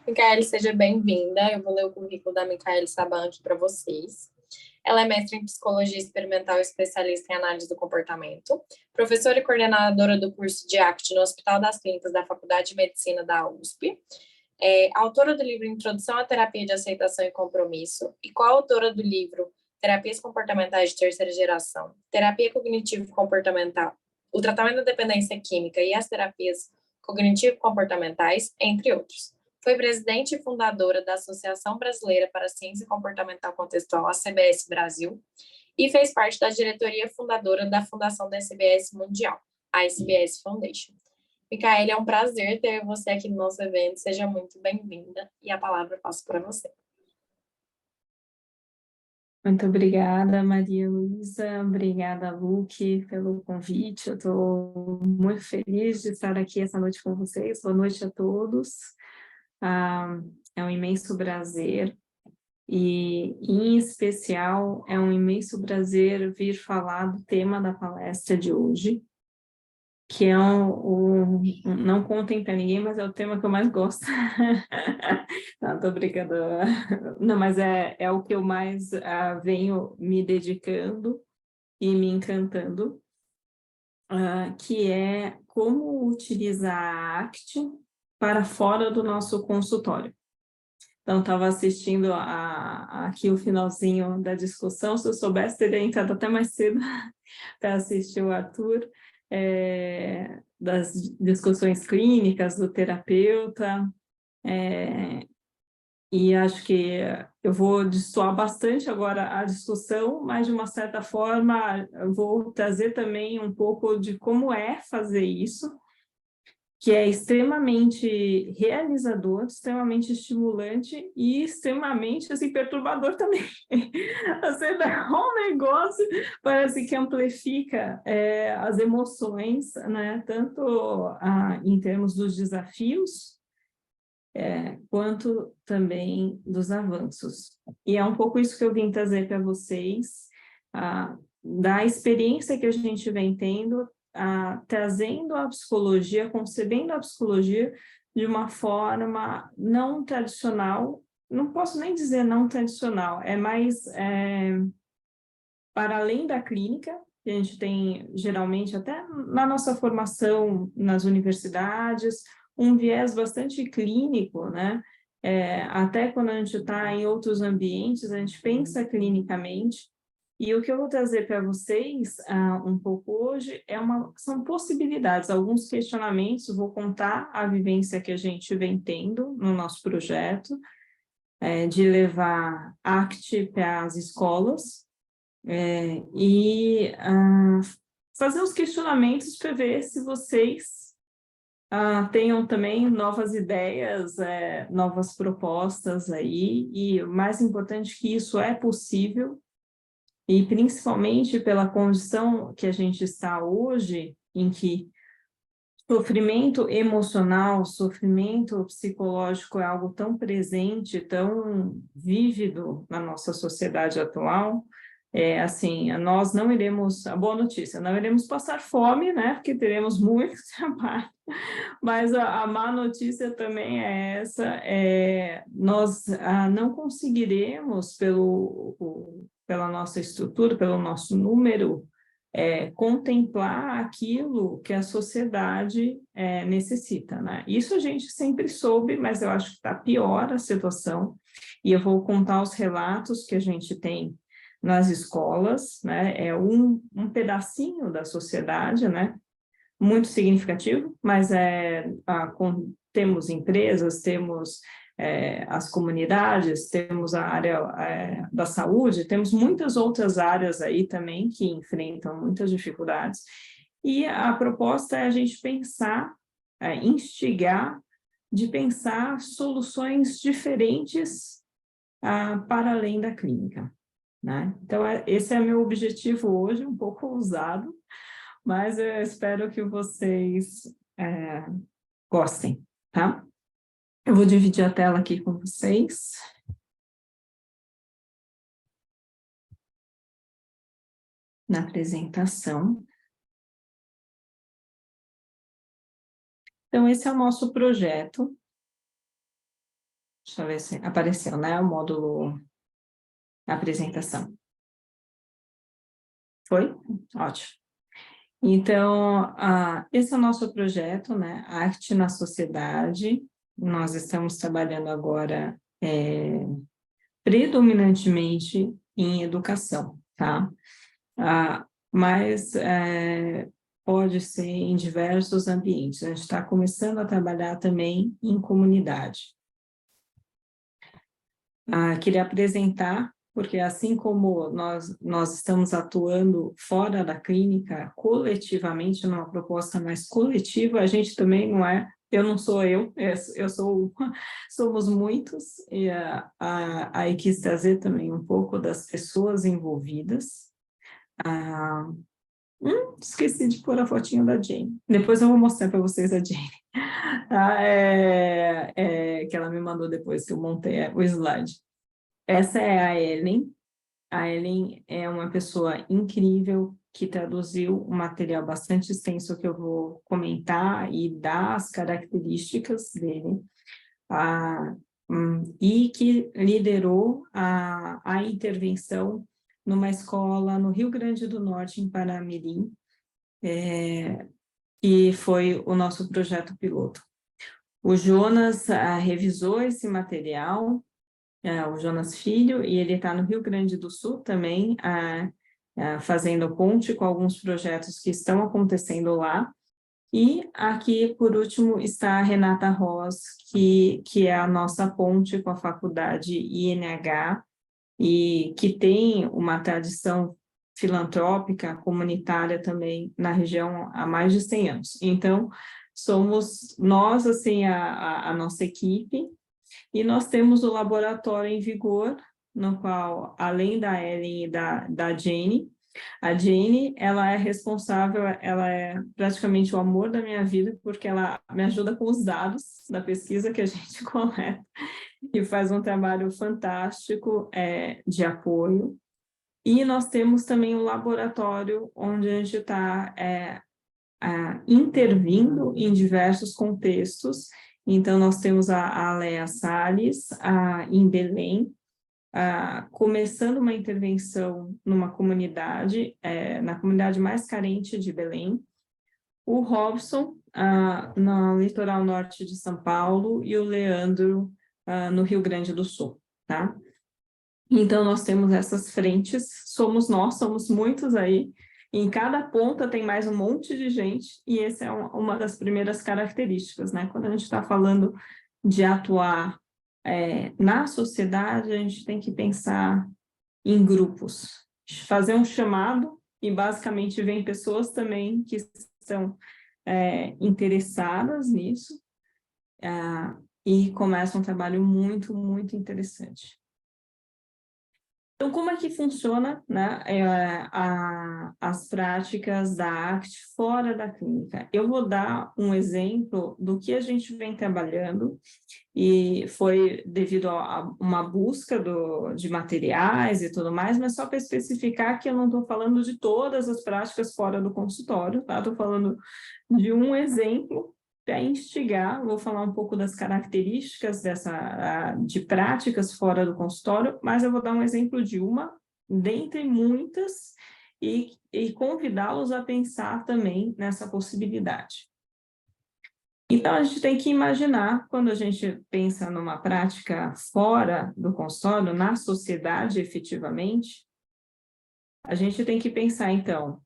Micaele, seja bem-vinda. Eu vou ler o currículo da Micaele Saban aqui para vocês. Ela é mestre em psicologia experimental e especialista em análise do comportamento, professora e coordenadora do curso de ACT no Hospital das Clínicas da Faculdade de Medicina da USP, autora do livro Introdução à Terapia de Aceitação e Compromisso e coautora do livro Terapias Comportamentais de Terceira Geração, Terapia Cognitivo-Comportamental, o Tratamento da Dependência Química e as Terapias Cognitivo-Comportamentais, entre outros. Foi presidente e fundadora da Associação Brasileira para a Ciência Comportamental Contextual, a CBS Brasil, e fez parte da diretoria fundadora da Fundação da SBS Mundial, a SBS Foundation. Micaele, é um prazer ter você aqui no nosso evento. Seja muito bem-vinda e a palavra eu passo para você. Muito obrigada, Maria Luísa. Obrigada, Luque, pelo convite. Eu estou muito feliz de estar aqui essa noite com vocês. Boa noite a todos. É um imenso prazer e, em especial, é um imenso prazer vir falar do tema da palestra de hoje, que é não contem para ninguém, mas é o tema que eu mais gosto. Não, estou brincando. Não, mas é o que eu mais venho me dedicando e me encantando, que é como utilizar a ACT para fora do nosso consultório. Então, estava assistindo aqui o finalzinho da discussão. Se eu soubesse, teria entrado até mais cedo para assistir o Arthur, das discussões clínicas do terapeuta, e acho que eu vou destoar bastante agora a discussão, mas, de uma certa forma, eu vou trazer também um pouco de como é fazer isso, que é extremamente realizador, extremamente estimulante e extremamente assim, perturbador também. Você dá um negócio, parece que amplifica as emoções, né? Tanto em termos dos desafios, quanto também dos avanços. E é um pouco isso que eu vim trazer para vocês, da experiência que a gente vem tendo, trazendo a psicologia, concebendo a psicologia de uma forma não tradicional. Não posso nem dizer não tradicional, é mais para além da clínica, que a gente tem geralmente até na nossa formação nas universidades, um viés bastante clínico, né? Até quando a gente está em outros ambientes, a gente pensa clinicamente. E o que eu vou trazer para vocês um pouco hoje são possibilidades, alguns questionamentos. Vou contar a vivência que a gente vem tendo no nosso projeto, de levar ACT para as escolas, e fazer os questionamentos para ver se vocês tenham também novas ideias, novas propostas aí, e o mais importante que isso é possível, e principalmente pela condição que a gente está hoje, em que sofrimento emocional, sofrimento psicológico é algo tão presente, tão vívido na nossa sociedade atual. Assim, nós não iremos, a boa notícia, não iremos passar fome, né, porque teremos muito trabalho, mas a má notícia também é essa, nós não conseguiremos, pela nossa estrutura, pelo nosso número, contemplar aquilo que a sociedade necessita, né? Isso a gente sempre soube, mas eu acho que está pior a situação, e eu vou contar os relatos que a gente tem nas escolas, né? É um pedacinho da sociedade, né? Muito significativo, mas temos empresas, temos as comunidades, temos a área da saúde, temos muitas outras áreas aí também que enfrentam muitas dificuldades, e a proposta é a gente pensar, instigar, de pensar soluções diferentes para além da clínica, né? Então, esse é meu objetivo hoje, um pouco ousado, mas eu espero que vocês gostem, tá? Eu vou dividir a tela aqui com vocês. Na apresentação. Então, esse é o nosso projeto. Deixa eu ver se apareceu, né? O módulo apresentação. Foi? Ótimo. Então, esse é o nosso projeto, né? Arte na Sociedade. Nós estamos trabalhando agora predominantemente em educação, tá? Mas pode ser em diversos ambientes. A gente está começando a trabalhar também em comunidade. Queria apresentar, porque assim como nós estamos atuando fora da clínica, coletivamente, numa proposta mais coletiva, a gente também não é, eu não sou eu sou, somos muitos, e aí quis trazer também um pouco das pessoas envolvidas. Esqueci de pôr a fotinha da Jane. Depois eu vou mostrar para vocês a Jane. Que ela me mandou depois que eu montei o slide. Essa é a Ellen. A Ellen é uma pessoa incrível que traduziu um material bastante extenso que eu vou comentar e dar as características dele. E que liderou a intervenção numa escola no Rio Grande do Norte, em Paramirim, e foi o nosso projeto piloto. O Jonas revisou esse material, o Jonas Filho, e ele está no Rio Grande do Sul também, fazendo ponte com alguns projetos que estão acontecendo lá. E aqui, por último, está a Renata Ross, que é a nossa ponte com a faculdade INH, e que tem uma tradição filantrópica, comunitária também na região há mais de 100 anos. Então, somos nós, assim, a nossa equipe, e nós temos o laboratório em vigor, no qual, além da Ellen e da Jane, a Jane, ela é responsável, ela é praticamente o amor da minha vida, porque ela me ajuda com os dados da pesquisa que a gente coleta, e faz um trabalho fantástico de apoio. E nós temos também um laboratório onde a gente está intervindo em diversos contextos. Então, nós temos a Léa Salles, em Belém, começando uma intervenção numa comunidade, na comunidade mais carente de Belém, o Robson, no litoral norte de São Paulo, e o Leandro, no Rio Grande do Sul, tá? Então, nós temos essas frentes, somos muitos aí, em cada ponta tem mais um monte de gente, e essa é uma das primeiras características, né? Quando a gente está falando de atuar na sociedade, a gente tem que pensar em grupos, fazer um chamado, e basicamente vem pessoas também que estão interessadas nisso, e começa um trabalho muito, muito interessante. Então, como é que funciona, né, as práticas da arte fora da clínica? Eu vou dar um exemplo do que a gente vem trabalhando, e foi devido a uma busca de materiais e tudo mais, mas só para especificar que eu não estou falando de todas as práticas fora do consultório, tá? Estou falando de um exemplo para instigar. Vou falar um pouco das características de práticas fora do consultório, mas eu vou dar um exemplo de uma, dentre muitas, e convidá-los a pensar também nessa possibilidade. Então, a gente tem que imaginar, quando a gente pensa numa prática fora do consultório, na sociedade, efetivamente, a gente tem que pensar, então,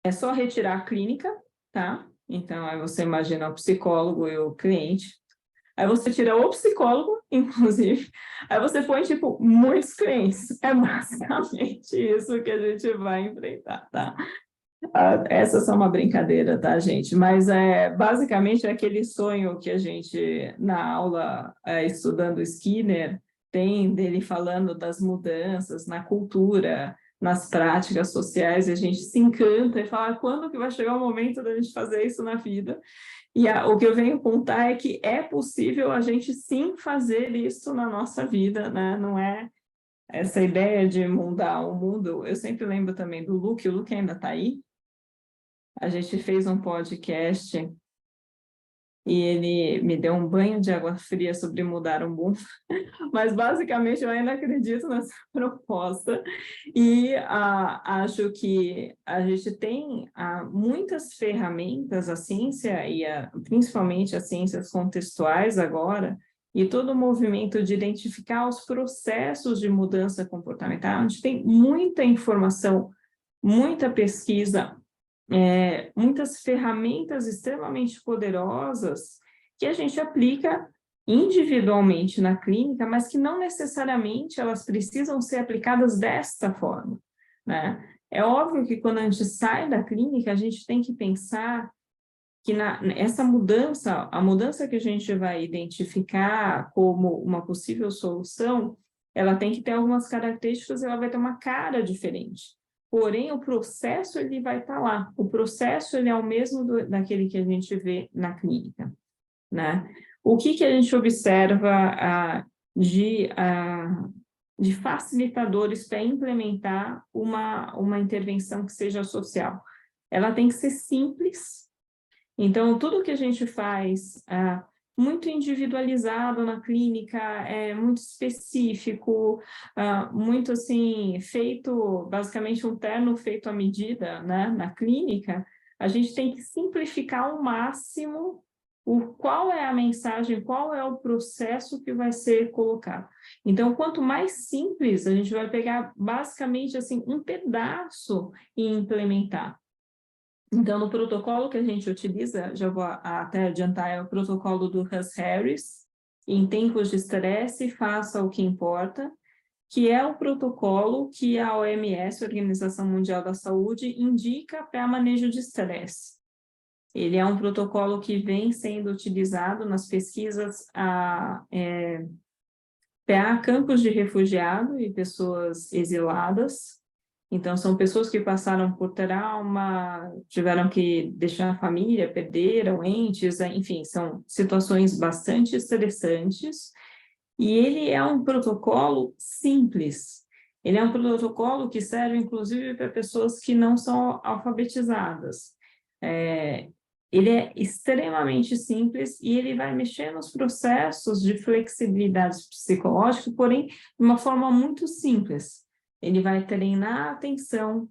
é só retirar a clínica, tá? Então, aí você imagina o psicólogo e o cliente. Aí você tira o psicólogo, inclusive. Aí você põe, tipo, muitos clientes. É basicamente isso que a gente vai enfrentar, tá? Essa é só uma brincadeira, tá, gente? Mas basicamente é aquele sonho que a gente, na aula, estudando Skinner, tem dele falando das mudanças na cultura, nas práticas sociais, e a gente se encanta e fala: quando que vai chegar o momento da gente fazer isso na vida? E o que eu venho contar é que é possível a gente sim fazer isso na nossa vida, né? Não é essa ideia de mudar o mundo. Eu sempre lembro também do Luke, o Luke ainda está aí. A gente fez um podcast e ele me deu um banho de água fria sobre mudar o mundo, mas basicamente eu ainda acredito nessa proposta e acho que a gente tem muitas ferramentas, a ciência e principalmente as ciências contextuais agora, e todo o movimento de identificar os processos de mudança comportamental. A gente tem muita informação, muita pesquisa, muitas ferramentas extremamente poderosas que a gente aplica individualmente na clínica, mas que não necessariamente elas precisam ser aplicadas desta forma, né? É óbvio que quando a gente sai da clínica, a gente tem que pensar que essa mudança, a mudança que a gente vai identificar como uma possível solução, ela tem que ter algumas características, ela vai ter uma cara diferente. Porém, o processo ele vai estar lá. O processo ele é o mesmo daquele que a gente vê na clínica, né? O que a gente observa de facilitadores para implementar uma intervenção que seja social? Ela tem que ser simples. Então, tudo que a gente faz muito individualizado na clínica, é muito específico, muito assim, feito, basicamente um terno feito à medida, né, na clínica, a gente tem que simplificar ao máximo qual é a mensagem, qual é o processo que vai ser colocado. Então, quanto mais simples, a gente vai pegar basicamente assim, um pedaço e implementar. Então, no protocolo que a gente utiliza, já vou até adiantar, é o protocolo do Russ Harris, em tempos de estresse, faça o que importa, que é o protocolo que a OMS, Organização Mundial da Saúde, indica para manejo de estresse. Ele é um protocolo que vem sendo utilizado nas pesquisas para campos de refugiado e pessoas exiladas. Então, são pessoas que passaram por trauma, tiveram que deixar a família, perderam entes, enfim, são situações bastante estressantes. E ele é um protocolo simples. Ele é um protocolo que serve, inclusive, para pessoas que não são alfabetizadas. Ele é extremamente simples e ele vai mexer nos processos de flexibilidade psicológica, porém, de uma forma muito simples. Ele vai treinar a atenção,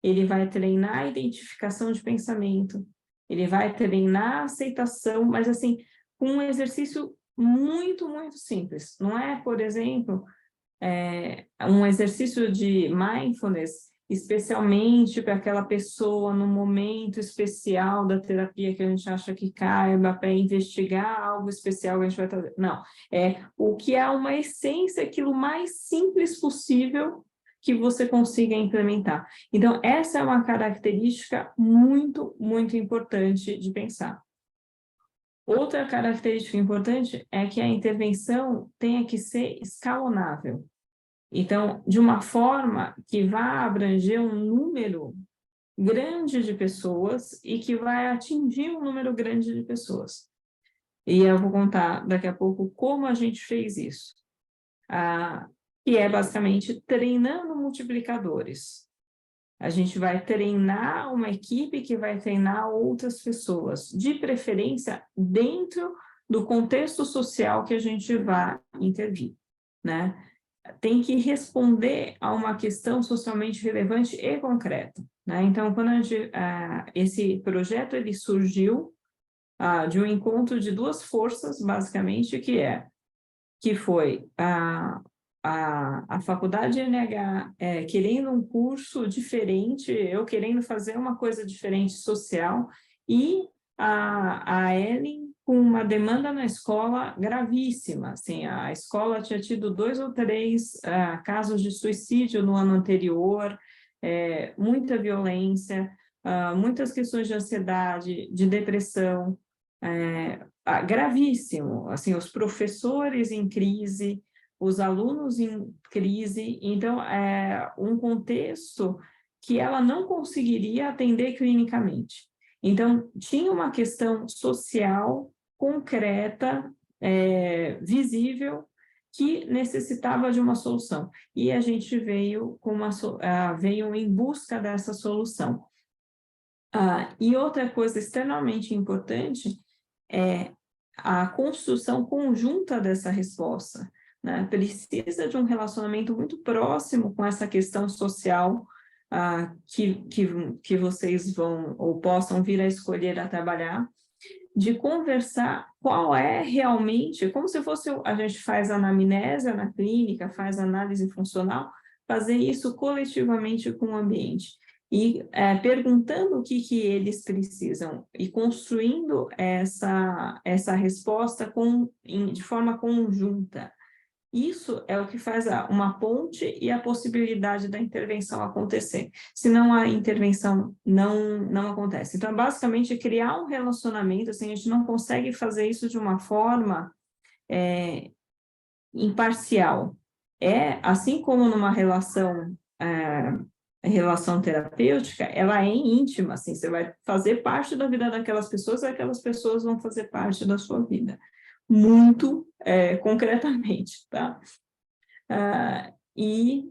ele vai treinar a identificação de pensamento, ele vai treinar a aceitação, mas assim, com um exercício muito, muito simples. Não é, por exemplo, um exercício de mindfulness, especialmente para aquela pessoa no momento especial da terapia que a gente acha que caiba, para investigar algo especial que a gente vai trazer. Não, é o que é uma essência, aquilo mais simples possível que você consiga implementar. Então, essa é uma característica muito, muito importante de pensar. Outra característica importante é que a intervenção tenha que ser escalonável. Então, de uma forma que vá abranger um número grande de pessoas e que vai atingir um número grande de pessoas. E eu vou contar daqui a pouco como a gente fez isso. Que é basicamente treinando multiplicadores. A gente vai treinar uma equipe que vai treinar outras pessoas, de preferência dentro do contexto social que a gente vai intervir, né? Tem que responder a uma questão socialmente relevante e concreta, né? Então, quando esse projeto ele surgiu de um encontro de duas forças, basicamente, que foi a faculdade de NH querendo um curso diferente, eu querendo fazer uma coisa diferente social, e a Ellen com uma demanda na escola gravíssima. Assim, a escola tinha tido 2 ou 3 casos de suicídio no ano anterior, muita violência, muitas questões de ansiedade, de depressão, gravíssimo. Assim, os professores em crise, os alunos em crise, então é um contexto que ela não conseguiria atender clinicamente. Então, tinha uma questão social concreta, visível, que necessitava de uma solução. E a gente veio em busca dessa solução. E outra coisa extremamente importante é a construção conjunta dessa resposta, né? Precisa de um relacionamento muito próximo com essa questão social que vocês vão ou possam vir a escolher a trabalhar, de conversar qual é realmente, como se fosse, a gente faz anamnese na clínica, faz análise funcional, fazer isso coletivamente com o ambiente. E perguntando o que eles precisam e construindo essa resposta de forma conjunta. Isso é o que faz uma ponte e a possibilidade da intervenção acontecer. Senão a intervenção não acontece. Então, basicamente, criar um relacionamento, assim, a gente não consegue fazer isso de uma forma imparcial. Assim como numa relação terapêutica, ela é íntima, assim, você vai fazer parte da vida daquelas pessoas, e aquelas pessoas vão fazer parte da sua vida. Muito concretamente, tá? E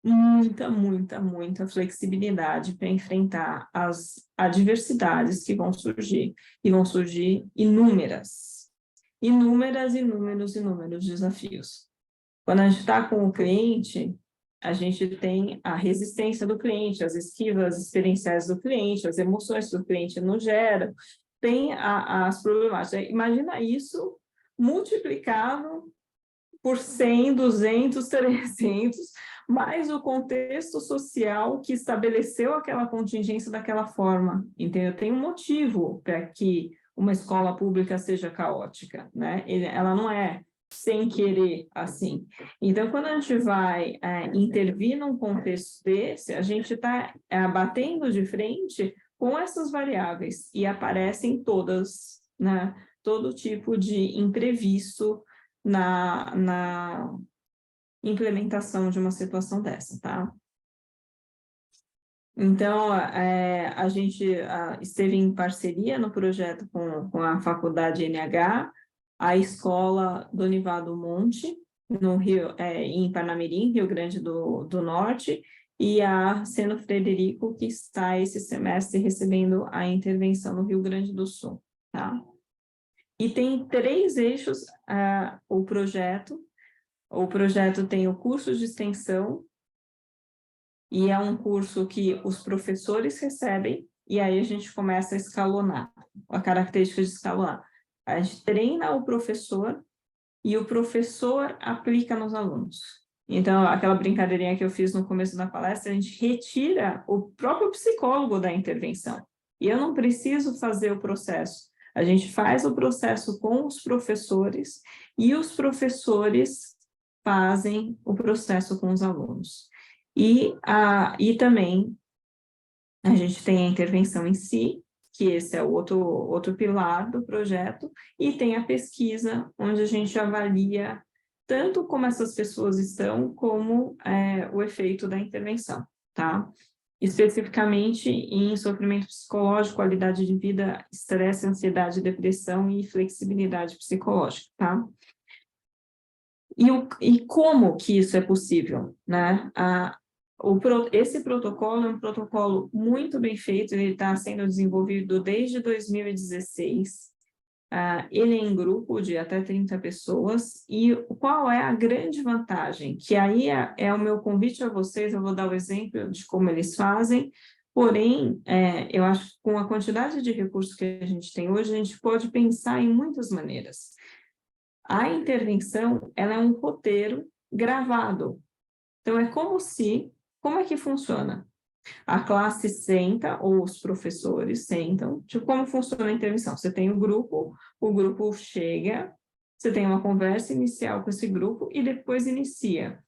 muita flexibilidade para enfrentar as adversidades que vão surgir, e vão surgir inúmeros desafios. Quando a gente está com o cliente, a gente tem a resistência do cliente, as esquivas experienciais do cliente, as emoções que o cliente nos gera, tem as problemáticas. Imagina isso multiplicado por 100, 200, 300, mais o contexto social que estabeleceu aquela contingência daquela forma. Entendeu? Tem um motivo para que uma escola pública seja caótica, né? Ela não é sem querer assim. Então, quando a gente vai intervir num contexto desse, a gente está batendo de frente com essas variáveis e aparecem todas, né? Todo tipo de imprevisto na implementação de uma situação dessa, tá? Então, a gente esteve em parceria no projeto com a Faculdade NH, a Escola Donivaldo Monte, no Rio, em Parnamirim, Rio Grande do Norte, e a Seno Frederico, que está esse semestre recebendo a intervenção no Rio Grande do Sul, tá? E tem 3 eixos o projeto. O projeto tem o curso de extensão, e é um curso que os professores recebem, e aí a gente começa a escalonar, a característica de escalonar. A gente treina o professor, e o professor aplica nos alunos. Então, aquela brincadeirinha que eu fiz no começo da palestra, a gente retira o próprio psicólogo da intervenção. E eu não preciso fazer o processo. A gente faz o processo com os professores, e os professores fazem o processo com os alunos. E também a gente tem a intervenção em si, que esse é o outro pilar do projeto, e tem a pesquisa, onde a gente avalia tanto como essas pessoas estão, como o efeito da intervenção, tá? Especificamente em sofrimento psicológico, qualidade de vida, estresse, ansiedade, depressão e flexibilidade psicológica, tá? E como que isso é possível, né? Esse protocolo é um protocolo muito bem feito, ele está sendo desenvolvido desde 2016, ele é em grupo de até 30 pessoas, e qual é a grande vantagem? Que aí é o meu convite a vocês, eu vou dar o exemplo de como eles fazem, porém, eu acho que com a quantidade de recursos que a gente tem hoje, a gente pode pensar em muitas maneiras. A intervenção, ela é um roteiro gravado. Então, como é que funciona? A classe senta, ou os professores sentam, tipo, como funciona a intervenção? Você tem o grupo chega, você tem uma conversa inicial com esse grupo e depois inicia.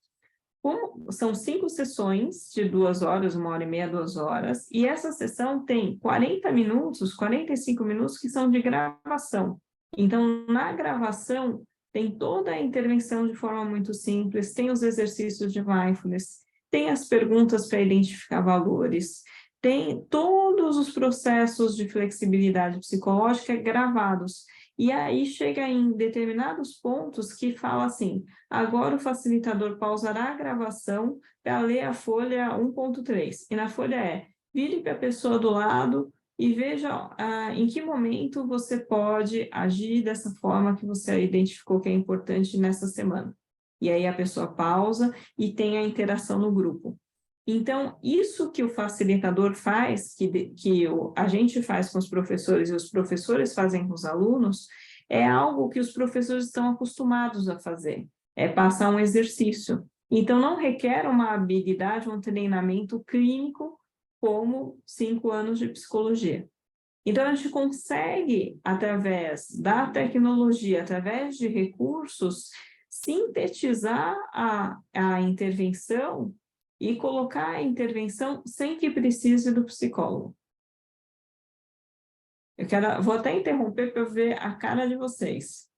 São 5 sessões de 2 horas, 1h30, 2 horas, e essa sessão tem 40 minutos, 45 minutos que são de gravação. Então, na gravação, tem toda a intervenção de forma muito simples, tem os exercícios de mindfulness, tem as perguntas para identificar valores, tem todos os processos de flexibilidade psicológica gravados. E aí chega em determinados pontos que fala assim, agora o facilitador pausará a gravação para ler a folha 1.3. E na folha vire para a pessoa do lado, e veja em que momento você pode agir dessa forma que você identificou que é importante nessa semana. E aí a pessoa pausa e tem a interação no grupo. Então, isso que o facilitador faz, a gente faz com os professores e os professores fazem com os alunos, é algo que os professores estão acostumados a fazer, é passar um exercício. Então, não requer uma habilidade, um treinamento clínico como 5 anos de psicologia. Então, a gente consegue, através da tecnologia, através de recursos, sintetizar a intervenção e colocar a intervenção sem que precise do psicólogo. Vou até interromper para eu ver a cara de vocês.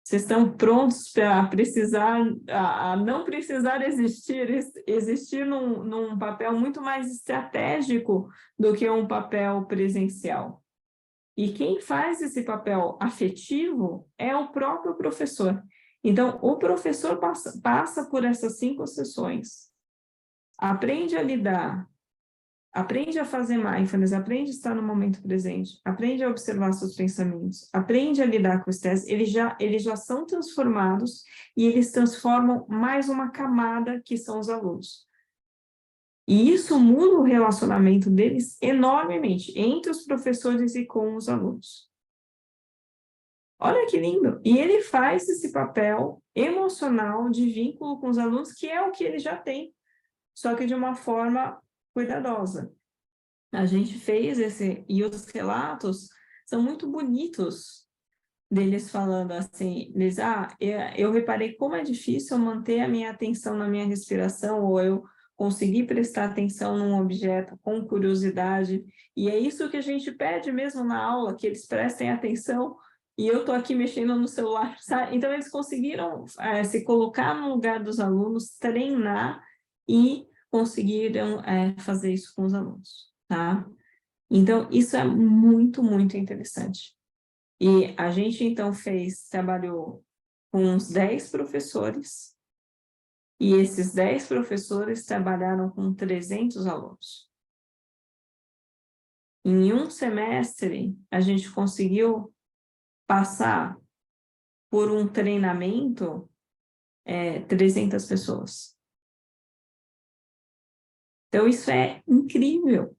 Vocês estão prontos para não precisar existir num papel muito mais estratégico do que um papel presencial. E quem faz esse papel afetivo é o próprio professor. Então, o professor passa por essas 5 sessões, aprende a lidar, aprende a fazer mindfulness, aprende a estar no momento presente, aprende a observar seus pensamentos, aprende a lidar com o estresse, eles já são transformados e eles transformam mais uma camada que são os alunos. E isso muda o relacionamento deles enormemente, entre os professores e com os alunos. Olha que lindo! E ele faz esse papel emocional de vínculo com os alunos, que é o que ele já tem, só que de uma forma cuidadosa. A gente fez e os relatos são muito bonitos deles falando assim, eu reparei como é difícil manter a minha atenção na minha respiração, ou eu conseguir prestar atenção num objeto com curiosidade, e é isso que a gente pede mesmo na aula, que eles prestem atenção, e eu estou aqui mexendo no celular, sabe? Então eles conseguiram se colocar no lugar dos alunos, treinar e conseguiram fazer isso com os alunos, tá? Então, isso é muito, muito interessante. E a gente, então, trabalhou com uns 10 professores, e esses 10 professores trabalharam com 300 alunos. Em um semestre, a gente conseguiu passar por um treinamento 300 pessoas. Então, isso é incrível.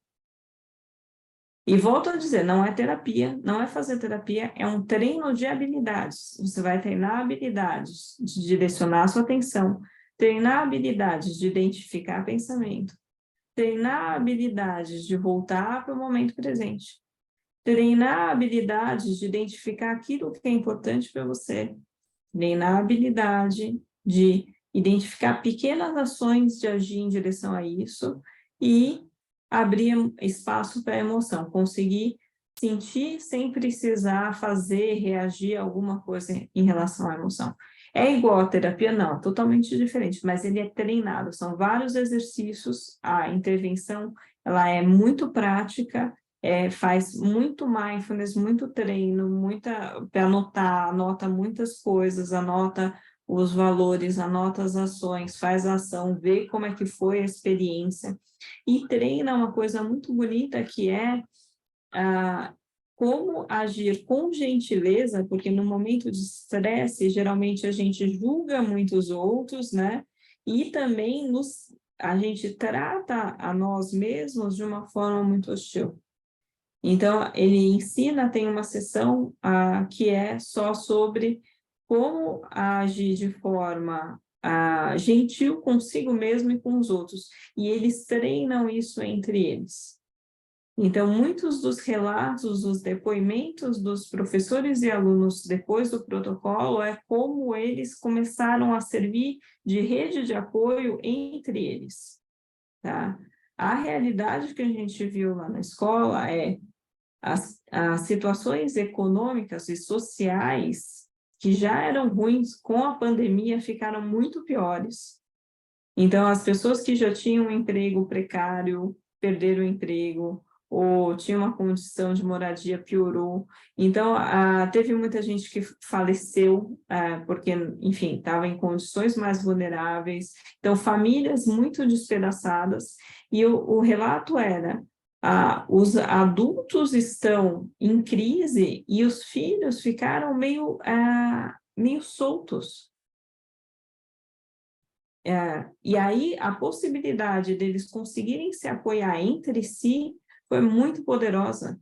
E volto a dizer, não é terapia, não é fazer terapia, é um treino de habilidades. Você vai treinar habilidades de direcionar a sua atenção, treinar habilidades de identificar pensamento, treinar habilidades de voltar para o momento presente, treinar habilidades de identificar aquilo que é importante para você, treinar a habilidade de identificar pequenas ações de agir em direção a isso e abrir espaço para a emoção, conseguir sentir sem precisar fazer, reagir a alguma coisa em relação à emoção. É igual à terapia? Não, é totalmente diferente, mas ele é treinado, são vários exercícios, a intervenção ela é muito prática, faz muito mindfulness, muito treino, para anota muitas coisas, anota os valores, anota as ações, faz a ação, vê como é que foi a experiência, e treina uma coisa muito bonita que é como agir com gentileza, porque no momento de estresse, geralmente a gente julga muito os outros, né? E também a gente trata a nós mesmos de uma forma muito hostil. Então, ele ensina, tem uma sessão que é só sobre como agir de forma gentil consigo mesmo e com os outros. E eles treinam isso entre eles. Então, muitos dos relatos, dos depoimentos dos professores e alunos depois do protocolo é como eles começaram a servir de rede de apoio entre eles. Tá? A realidade que a gente viu lá na escola é as situações econômicas e sociais que já eram ruins com a pandemia ficaram muito piores. Então, as pessoas que já tinham um emprego precário perderam o emprego, ou tinham uma condição de moradia piorou. Então, teve muita gente que faleceu, porque, enfim, estava em condições mais vulneráveis. Então, famílias muito despedaçadas, e o relato era Os adultos estão em crise e os filhos ficaram meio soltos. E aí, a possibilidade deles conseguirem se apoiar entre si foi muito poderosa.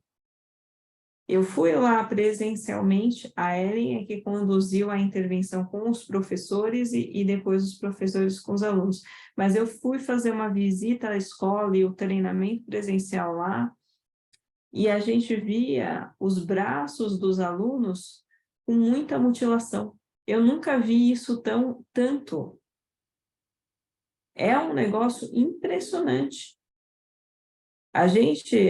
Eu fui lá presencialmente, a Ellen é que conduziu a intervenção com os professores e depois os professores com os alunos. Mas eu fui fazer uma visita à escola e o treinamento presencial lá, e a gente via os braços dos alunos com muita mutilação. Eu nunca vi isso tanto. É um negócio impressionante. A gente,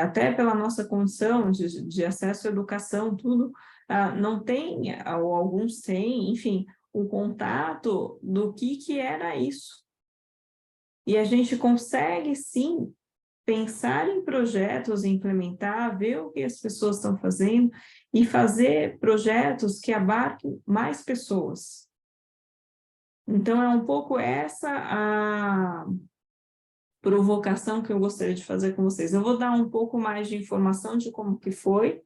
até pela nossa condição de acesso à educação, tudo, não tem, ou alguns têm, enfim, o contato do que era isso. E a gente consegue, sim, pensar em projetos, implementar, ver o que as pessoas estão fazendo e fazer projetos que abarquem mais pessoas. Então, é um pouco essa a provocação que eu gostaria de fazer com vocês. Eu vou dar um pouco mais de informação de como que foi,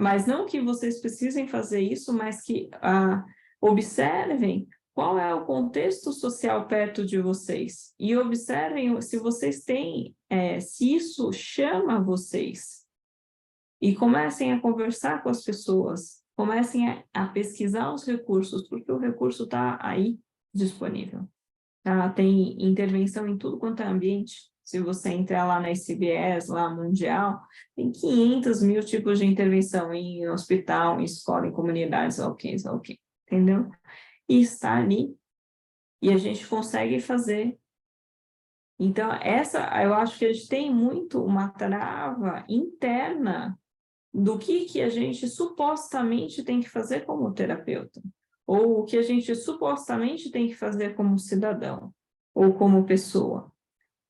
mas não que vocês precisem fazer isso, mas que observem qual é o contexto social perto de vocês e observem se vocês têm, se isso chama vocês. E comecem a conversar com as pessoas, comecem a pesquisar os recursos, porque o recurso está aí disponível. Tem intervenção em tudo quanto é ambiente. Se você entrar lá na SBS, lá mundial, tem 500 mil tipos de intervenção em hospital, em escola, em comunidades, ok, entendeu? E está ali, e a gente consegue fazer. Então, eu acho que a gente tem muito uma trava interna do que a gente supostamente tem que fazer como terapeuta, ou o que a gente supostamente tem que fazer como cidadão, ou como pessoa.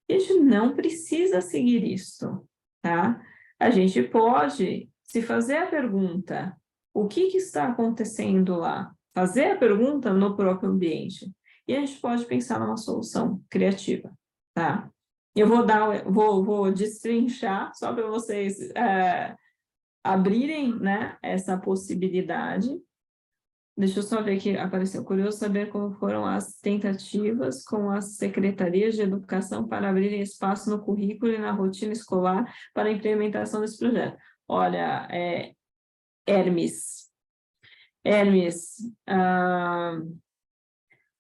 A gente não precisa seguir isso, tá? A gente pode se fazer a pergunta, o que está acontecendo lá? Fazer a pergunta no próprio ambiente. E a gente pode pensar numa solução criativa, tá? Eu vou destrinchar só para vocês abrirem, né, essa possibilidade. Deixa eu só ver aqui, apareceu curioso saber como foram as tentativas com as secretarias de educação para abrirem espaço no currículo e na rotina escolar para a implementação desse projeto. Olha, Hermes,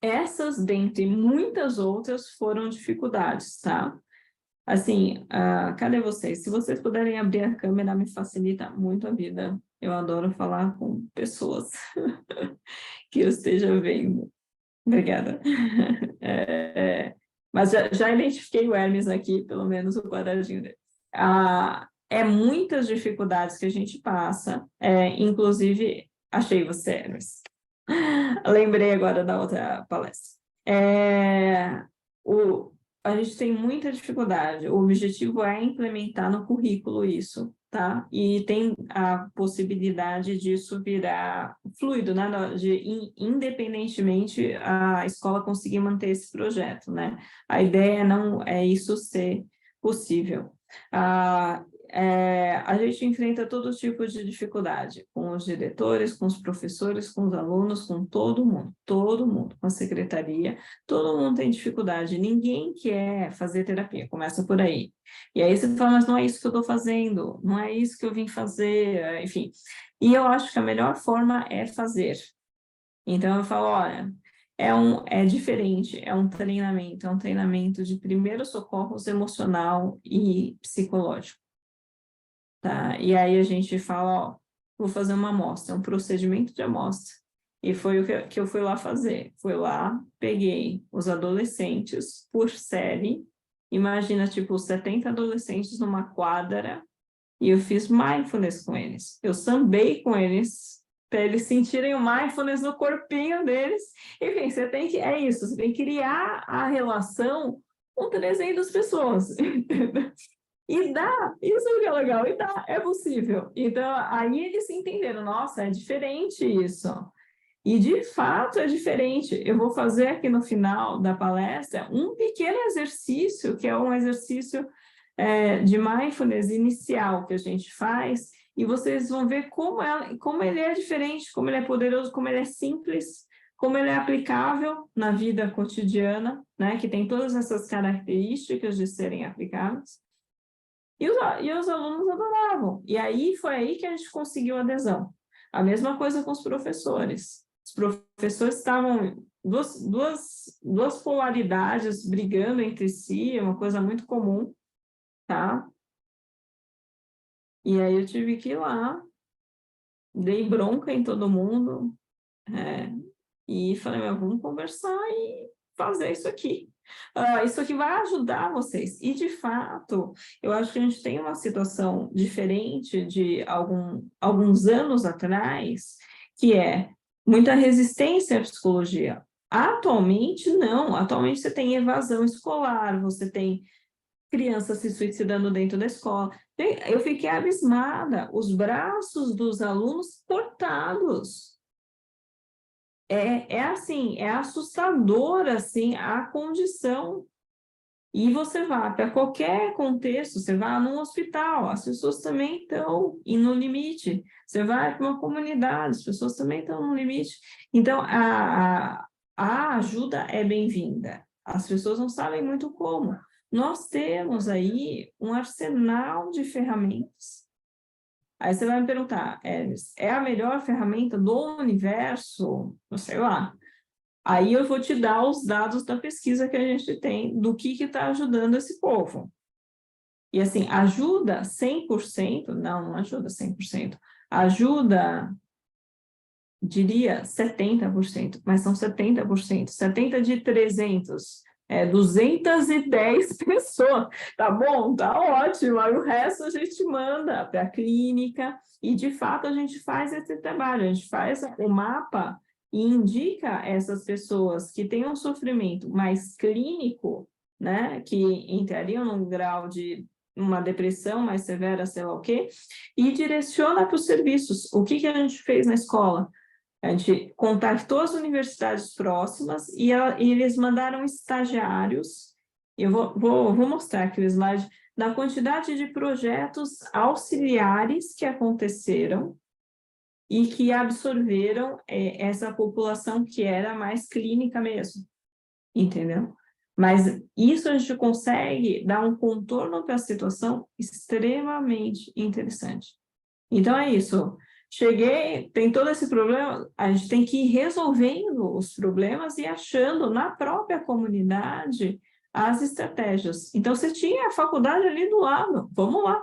essas, dentre muitas outras, foram dificuldades, tá? Assim, cadê vocês? Se vocês puderem abrir a câmera, me facilita muito a vida. Eu adoro falar com pessoas que eu esteja vendo. Obrigada. Mas já identifiquei o Hermes aqui, pelo menos o quadradinho dele. É muitas dificuldades que a gente passa, inclusive, achei você, Hermes. Lembrei agora da outra palestra. A gente tem muita dificuldade. O objetivo é implementar no currículo isso, tá? E tem a possibilidade disso virar fluido, né? Independentemente a escola conseguir manter esse projeto, né? A ideia não é isso ser possível. A gente enfrenta todo tipo de dificuldade, com os diretores, com os professores, com os alunos, com todo mundo, com a secretaria, todo mundo tem dificuldade, ninguém quer fazer terapia, começa por aí. E aí você fala, mas não é isso que eu estou fazendo, não é isso que eu vim fazer, enfim. E eu acho que a melhor forma é fazer. Então eu falo, olha, é diferente, é um treinamento de primeiros socorros emocional e psicológico. Tá? E aí a gente fala, ó, vou fazer uma amostra, um procedimento de amostra. E foi o que eu fui lá fazer. Fui lá, peguei os adolescentes por série, imagina, tipo, 70 adolescentes numa quadra, e eu fiz mindfulness com eles. Eu sambei com eles, para eles sentirem o mindfulness no corpinho deles. Enfim, é isso, você tem que criar a relação com 300 pessoas. E dá, isso que é legal, e dá, é possível. Então, aí eles entenderam, nossa, é diferente isso. E, de fato, é diferente. Eu vou fazer aqui no final da palestra um pequeno exercício, que é um exercício de mindfulness inicial que a gente faz, e vocês vão ver como ele é diferente, como ele é poderoso, como ele é simples, como ele é aplicável na vida cotidiana, né? Que tem todas essas características de serem aplicáveis. E os alunos adoravam. E aí foi aí que a gente conseguiu adesão. A mesma coisa com os professores. Os professores estavam duas polaridades brigando entre si, é uma coisa muito comum, tá? E aí eu tive que ir lá, dei bronca em todo mundo, e falei, vamos conversar e fazer isso aqui. Isso aqui vai ajudar vocês. E, de fato, eu acho que a gente tem uma situação diferente de alguns anos atrás, que é muita resistência à psicologia. Atualmente, não. Atualmente, você tem evasão escolar, você tem crianças se suicidando dentro da escola. Eu fiquei abismada, os braços dos alunos cortados. Assim, é assustador, assim, a condição. E você vai para qualquer contexto, você vai num hospital, as pessoas também estão no limite. Você vai para uma comunidade, as pessoas também estão no limite. Então, a ajuda é bem-vinda. As pessoas não sabem muito como. Nós temos aí um arsenal de ferramentas. Aí você vai me perguntar, é a melhor ferramenta do universo? Não sei lá. Aí eu vou te dar os dados da pesquisa que a gente tem do que está ajudando esse povo. E assim, ajuda 100%? Não ajuda 100%. Ajuda, diria, 70%, mas são 70%. 70 de 300, 210 pessoas. Tá bom? Tá ótimo. Aí o resto a gente manda para a clínica e, de fato, a gente faz esse trabalho. A gente faz o mapa e indica essas pessoas que têm um sofrimento mais clínico, né, que entrariam num grau de uma depressão mais severa, sei lá o quê, e direciona para os serviços. O que a gente fez na escola? A gente contactou as universidades próximas e eles mandaram estagiários. Eu vou mostrar aqui o slide da quantidade de projetos auxiliares que aconteceram e que absorveram essa população que era mais clínica mesmo, entendeu? Mas isso a gente consegue dar um contorno para a situação extremamente interessante. Então é isso. Cheguei, tem todo esse problema, a gente tem que ir resolvendo os problemas e achando na própria comunidade as estratégias. Então, você tinha a faculdade ali do lado, vamos lá,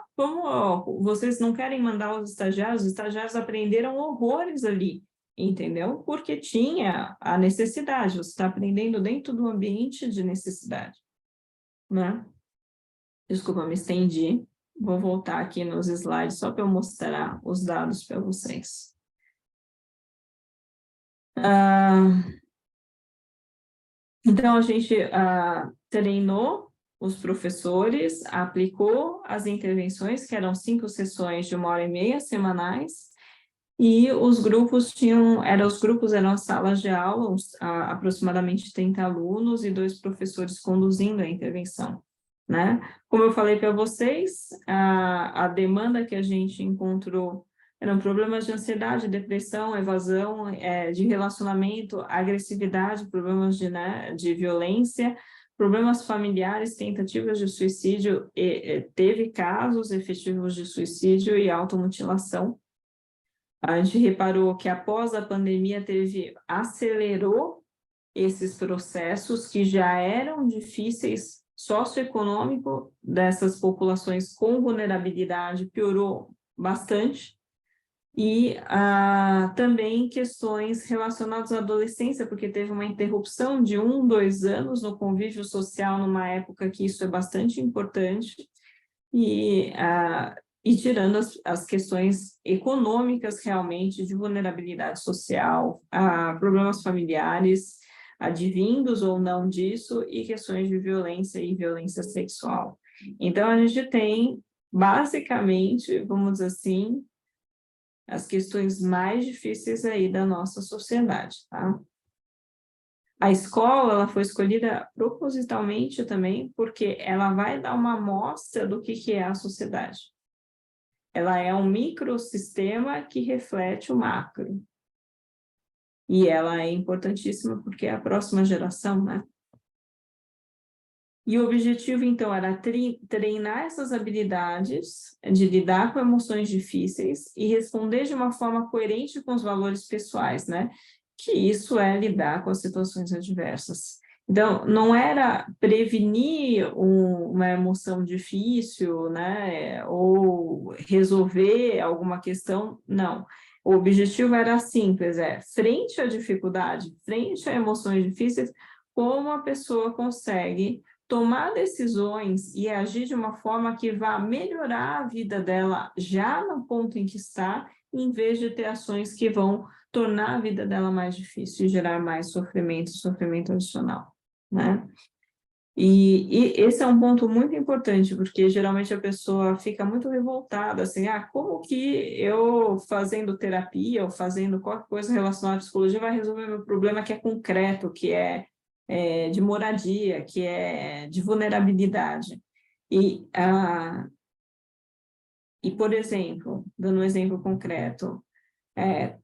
vocês não querem mandar os estagiários aprenderam horrores ali, entendeu? Porque tinha a necessidade, você está aprendendo dentro do ambiente de necessidade, né? Desculpa, me estendi. Vou voltar aqui nos slides só para eu mostrar os dados para vocês. Então, a gente treinou os professores, aplicou as intervenções, que eram 5 sessões de 1h30 semanais, e os grupos eram salas de aula, aproximadamente 30 alunos e 2 professores conduzindo a intervenção, né? Como eu falei para vocês, a demanda que a gente encontrou eram problemas de ansiedade, depressão, evasão, de relacionamento, agressividade, problemas de violência, problemas familiares, tentativas de suicídio, teve casos efetivos de suicídio e automutilação. A gente reparou que após a pandemia acelerou esses processos que já eram difíceis, socioeconômico dessas populações com vulnerabilidade piorou bastante, e também questões relacionadas à adolescência, porque teve uma interrupção de 1, 2 anos no convívio social numa época que isso é bastante importante, e tirando as questões econômicas realmente de vulnerabilidade social, problemas familiares, advindos ou não disso, e questões de violência e violência sexual. Então, a gente tem, basicamente, vamos dizer assim, as questões mais difíceis aí da nossa sociedade, tá? A escola ela foi escolhida propositalmente também porque ela vai dar uma amostra do que é a sociedade. Ela é um microsistema que reflete o macro. E ela é importantíssima porque é a próxima geração, né? E o objetivo, então, era treinar essas habilidades de lidar com emoções difíceis e responder de uma forma coerente com os valores pessoais, né? Que isso é lidar com as situações adversas. Então, não era prevenir uma emoção difícil, né? Ou resolver alguma questão, não. O objetivo era simples, frente à dificuldade, frente a emoções difíceis, como a pessoa consegue tomar decisões e agir de uma forma que vá melhorar a vida dela já no ponto em que está, em vez de ter ações que vão tornar a vida dela mais difícil e gerar mais sofrimento adicional, né? E esse é um ponto muito importante, porque geralmente a pessoa fica muito revoltada, assim, como que eu fazendo terapia ou fazendo qualquer coisa relacionada à psicologia vai resolver meu problema que é concreto, que é de moradia, que é de vulnerabilidade. E, por exemplo, dando um exemplo concreto,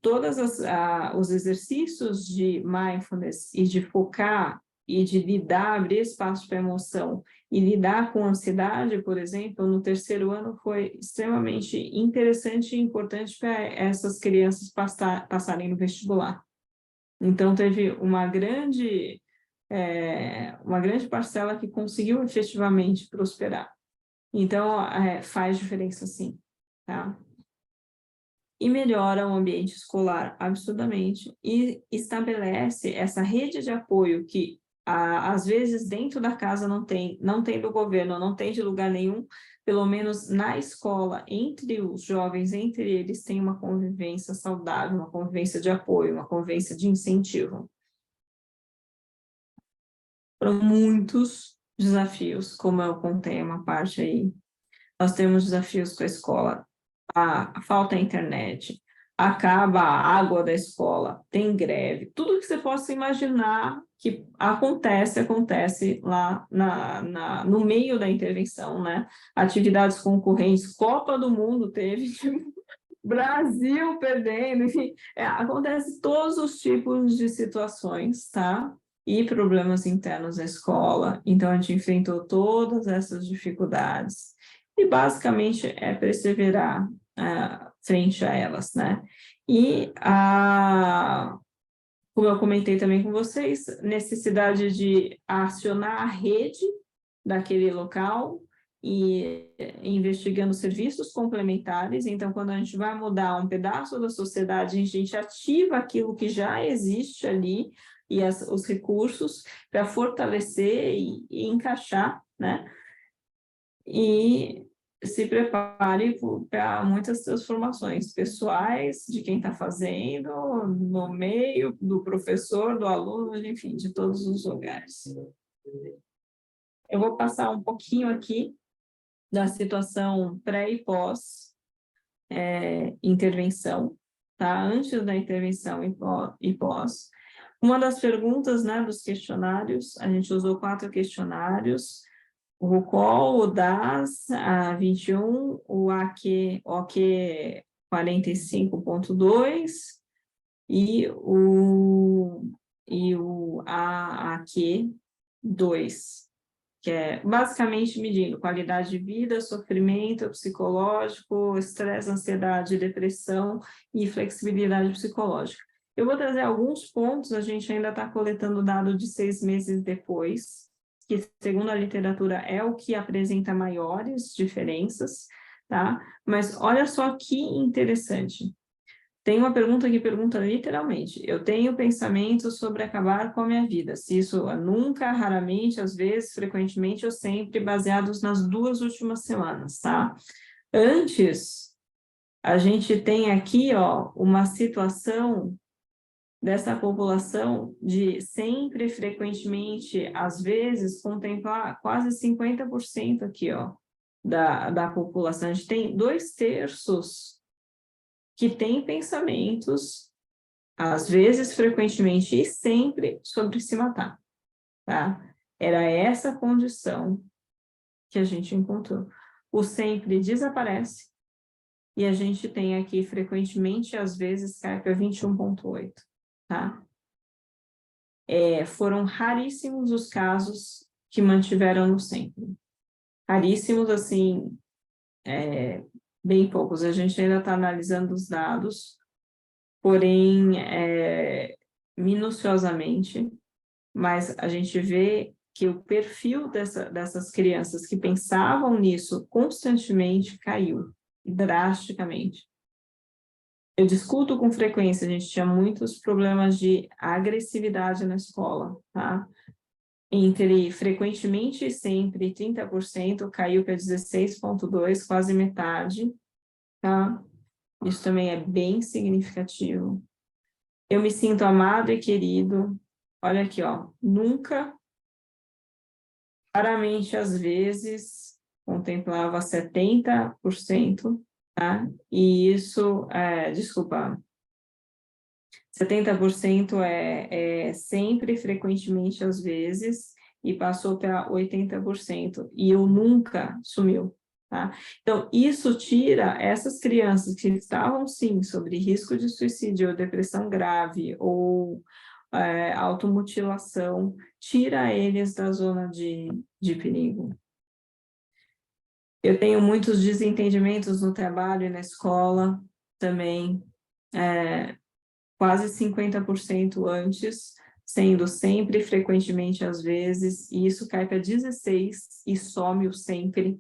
todos os exercícios de mindfulness e de focar e de lidar, abrir espaço para emoção e lidar com ansiedade, por exemplo, no terceiro ano foi extremamente interessante e importante para essas crianças passarem no vestibular. Então, teve uma grande parcela que conseguiu efetivamente prosperar. Então, faz diferença sim, tá? E melhora o ambiente escolar absurdamente e estabelece essa rede de apoio que, às vezes, dentro da casa não tem do governo, não tem de lugar nenhum, pelo menos na escola, entre os jovens, entre eles, tem uma convivência saudável, uma convivência de apoio, uma convivência de incentivo. Foram muitos desafios, como eu contei uma parte aí. Nós temos desafios com a escola, a falta de internet, acaba a água da escola, tem greve, tudo que você possa imaginar que acontece lá no meio da intervenção, né? Atividades concorrentes, Copa do Mundo teve, Brasil perdendo, enfim, acontece todos os tipos de situações, tá? E problemas internos da escola, então a gente enfrentou todas essas dificuldades, e basicamente é perseverar frente a elas, né? E, como eu comentei também com vocês, necessidade de acionar a rede daquele local, e investigando serviços complementares. Então, quando a gente vai mudar um pedaço da sociedade, a gente ativa aquilo que já existe ali e os recursos para fortalecer e encaixar, né? E se prepare para muitas transformações pessoais de quem está fazendo, no meio do professor, do aluno, enfim, de todos os lugares. Eu vou passar um pouquinho aqui da situação pré e pós intervenção, tá? Antes da intervenção e pós. Uma das perguntas, né, dos questionários, a gente usou 4 questionários, o RUCOL, o DAS, a 21, o OK 45.2 e o AAQ 2. Que é basicamente medindo qualidade de vida, sofrimento psicológico, estresse, ansiedade, depressão e flexibilidade psicológica. Eu vou trazer alguns pontos, a gente ainda está coletando dado de 6 meses depois, que segundo a literatura é o que apresenta maiores diferenças, tá? Mas olha só que interessante. Tem uma pergunta que pergunta literalmente, eu tenho pensamentos sobre acabar com a minha vida, se isso nunca, raramente, às vezes, frequentemente ou sempre, baseados nas 2 últimas semanas, tá? Antes, a gente tem aqui, ó, uma situação dessa população de sempre, frequentemente, às vezes, contemplar quase 50% aqui, ó, da população. A gente tem 2/3 que tem pensamentos às vezes, frequentemente e sempre sobre se matar, tá? Era essa condição que a gente encontrou. O sempre desaparece e a gente tem aqui frequentemente, às vezes, cai para 21,8, tá? Foram raríssimos os casos que mantiveram no sempre. Raríssimos, assim, bem poucos. A gente ainda está analisando os dados, porém, minuciosamente, mas a gente vê que o perfil dessas crianças que pensavam nisso constantemente caiu drasticamente. Eu discuto com frequência, a gente tinha muitos problemas de agressividade na escola, tá? Entre frequentemente e sempre, 30%, caiu para 16,2%, quase metade, tá? Isso também é bem significativo. Eu me sinto amado e querido. Olha aqui, ó, nunca, raramente, às vezes, contemplava 70%, tá? E isso, desculpa, 70% é sempre, frequentemente, às vezes, e passou para 80%, e o nunca sumiu, tá? Então, isso tira essas crianças que estavam, sim, sobre risco de suicídio ou depressão grave, ou automutilação, tira eles da zona de perigo. Eu tenho muitos desentendimentos no trabalho e na escola também, quase 50% antes, sendo sempre, frequentemente, às vezes, e isso cai para 16% e some o sempre.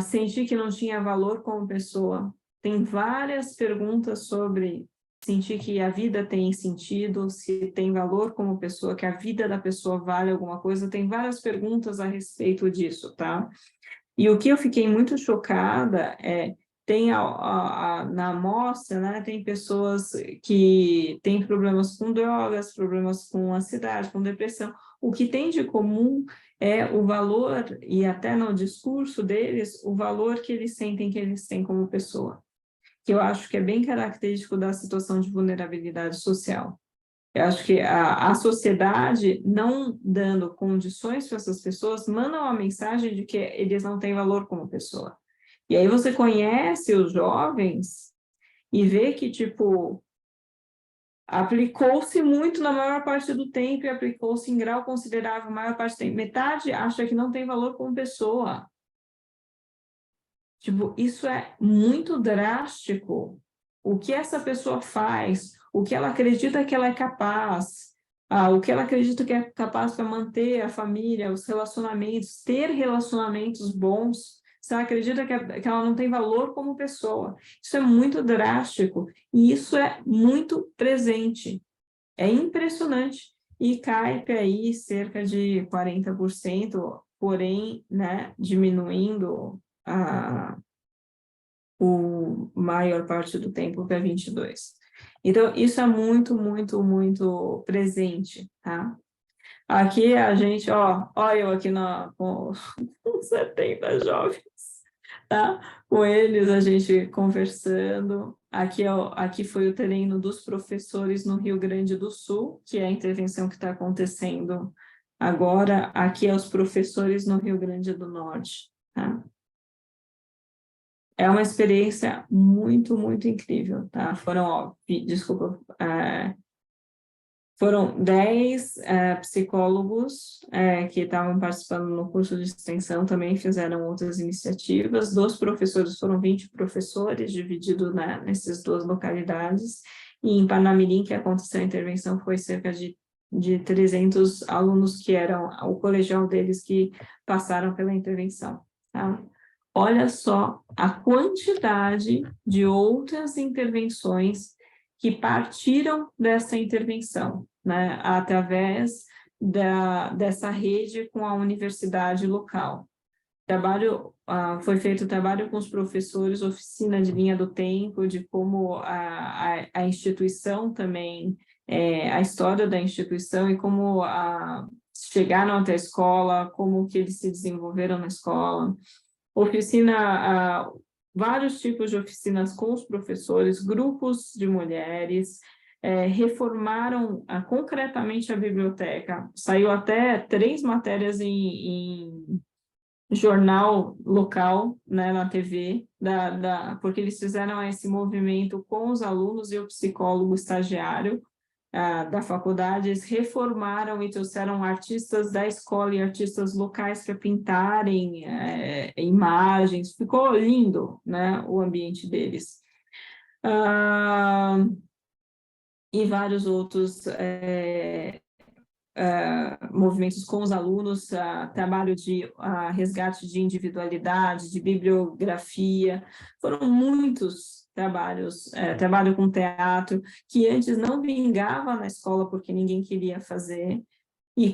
Senti que não tinha valor como pessoa. Tem várias perguntas sobre sentir que a vida tem sentido, se tem valor como pessoa, que a vida da pessoa vale alguma coisa. Tem várias perguntas a respeito disso, tá? E o que eu fiquei muito chocada tem na amostra, né, tem pessoas que têm problemas com drogas, problemas com ansiedade, com depressão. O que tem de comum é o valor, e até no discurso deles, o valor que eles sentem que eles têm como pessoa, que eu acho que é bem característico da situação de vulnerabilidade social. Eu acho que a sociedade, não dando condições para essas pessoas, manda uma mensagem de que eles não têm valor como pessoa. E aí você conhece os jovens e vê que, tipo, aplicou-se muito na maior parte do tempo e aplicou-se em grau considerável na maior parte do tempo. Metade acha que não tem valor como pessoa. Tipo, isso é muito drástico. O que essa pessoa faz, o que ela acredita que ela é capaz, o que ela acredita que é capaz para manter a família, os relacionamentos, ter relacionamentos bons, se ela acredita que ela não tem valor como pessoa. Isso é muito drástico e isso é muito presente. É impressionante. E cai para aí cerca de 40%, porém, né, diminuindo o maior parte do tempo para 22. Então, isso é muito, muito, muito presente, tá? Aqui a gente, ó eu aqui com 70 jovens, tá? Com eles a gente conversando. Aqui foi o treino dos professores no Rio Grande do Sul, que é a intervenção que está acontecendo agora. Aqui é os professores no Rio Grande do Norte, tá? É uma experiência muito, muito incrível, tá? Foram 10 psicólogos que estavam participando no curso de extensão, também fizeram outras iniciativas. Dos professores, foram 20 professores, divididos nessas duas localidades. E em Parnamirim, que aconteceu a intervenção, foi cerca de 300 alunos que eram o colegial deles que passaram pela intervenção, tá? Olha só a quantidade de outras intervenções que partiram dessa intervenção, né, através dessa rede com a universidade local. Foi feito trabalho com os professores, oficina de linha do tempo, de como a instituição também, a história da instituição e como chegaram até a escola, como que eles se desenvolveram na escola. Oficina vários tipos de oficinas com os professores, grupos de mulheres, reformaram concretamente a biblioteca. Saiu até 3 matérias em jornal local, né, na TV, porque eles fizeram esse movimento com os alunos e o psicólogo estagiário da faculdade. Eles reformaram e trouxeram artistas da escola e artistas locais para pintarem imagens. Ficou lindo, né, o ambiente deles. E vários outros movimentos com os alunos, trabalho de resgate de individualidade, de bibliografia, foram muitos trabalhos, trabalho com teatro, que antes não vingava na escola porque ninguém queria fazer, e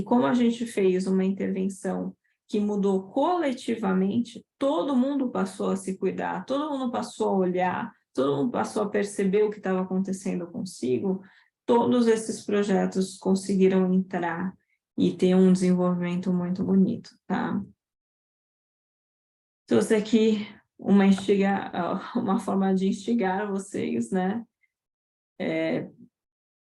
como a gente fez uma intervenção que mudou coletivamente, todo mundo passou a se cuidar, todo mundo passou a olhar, todo mundo passou a perceber o que estava acontecendo consigo. Todos esses projetos conseguiram entrar e ter um desenvolvimento muito bonito, tá? Trouxe aqui uma forma de instigar vocês, né?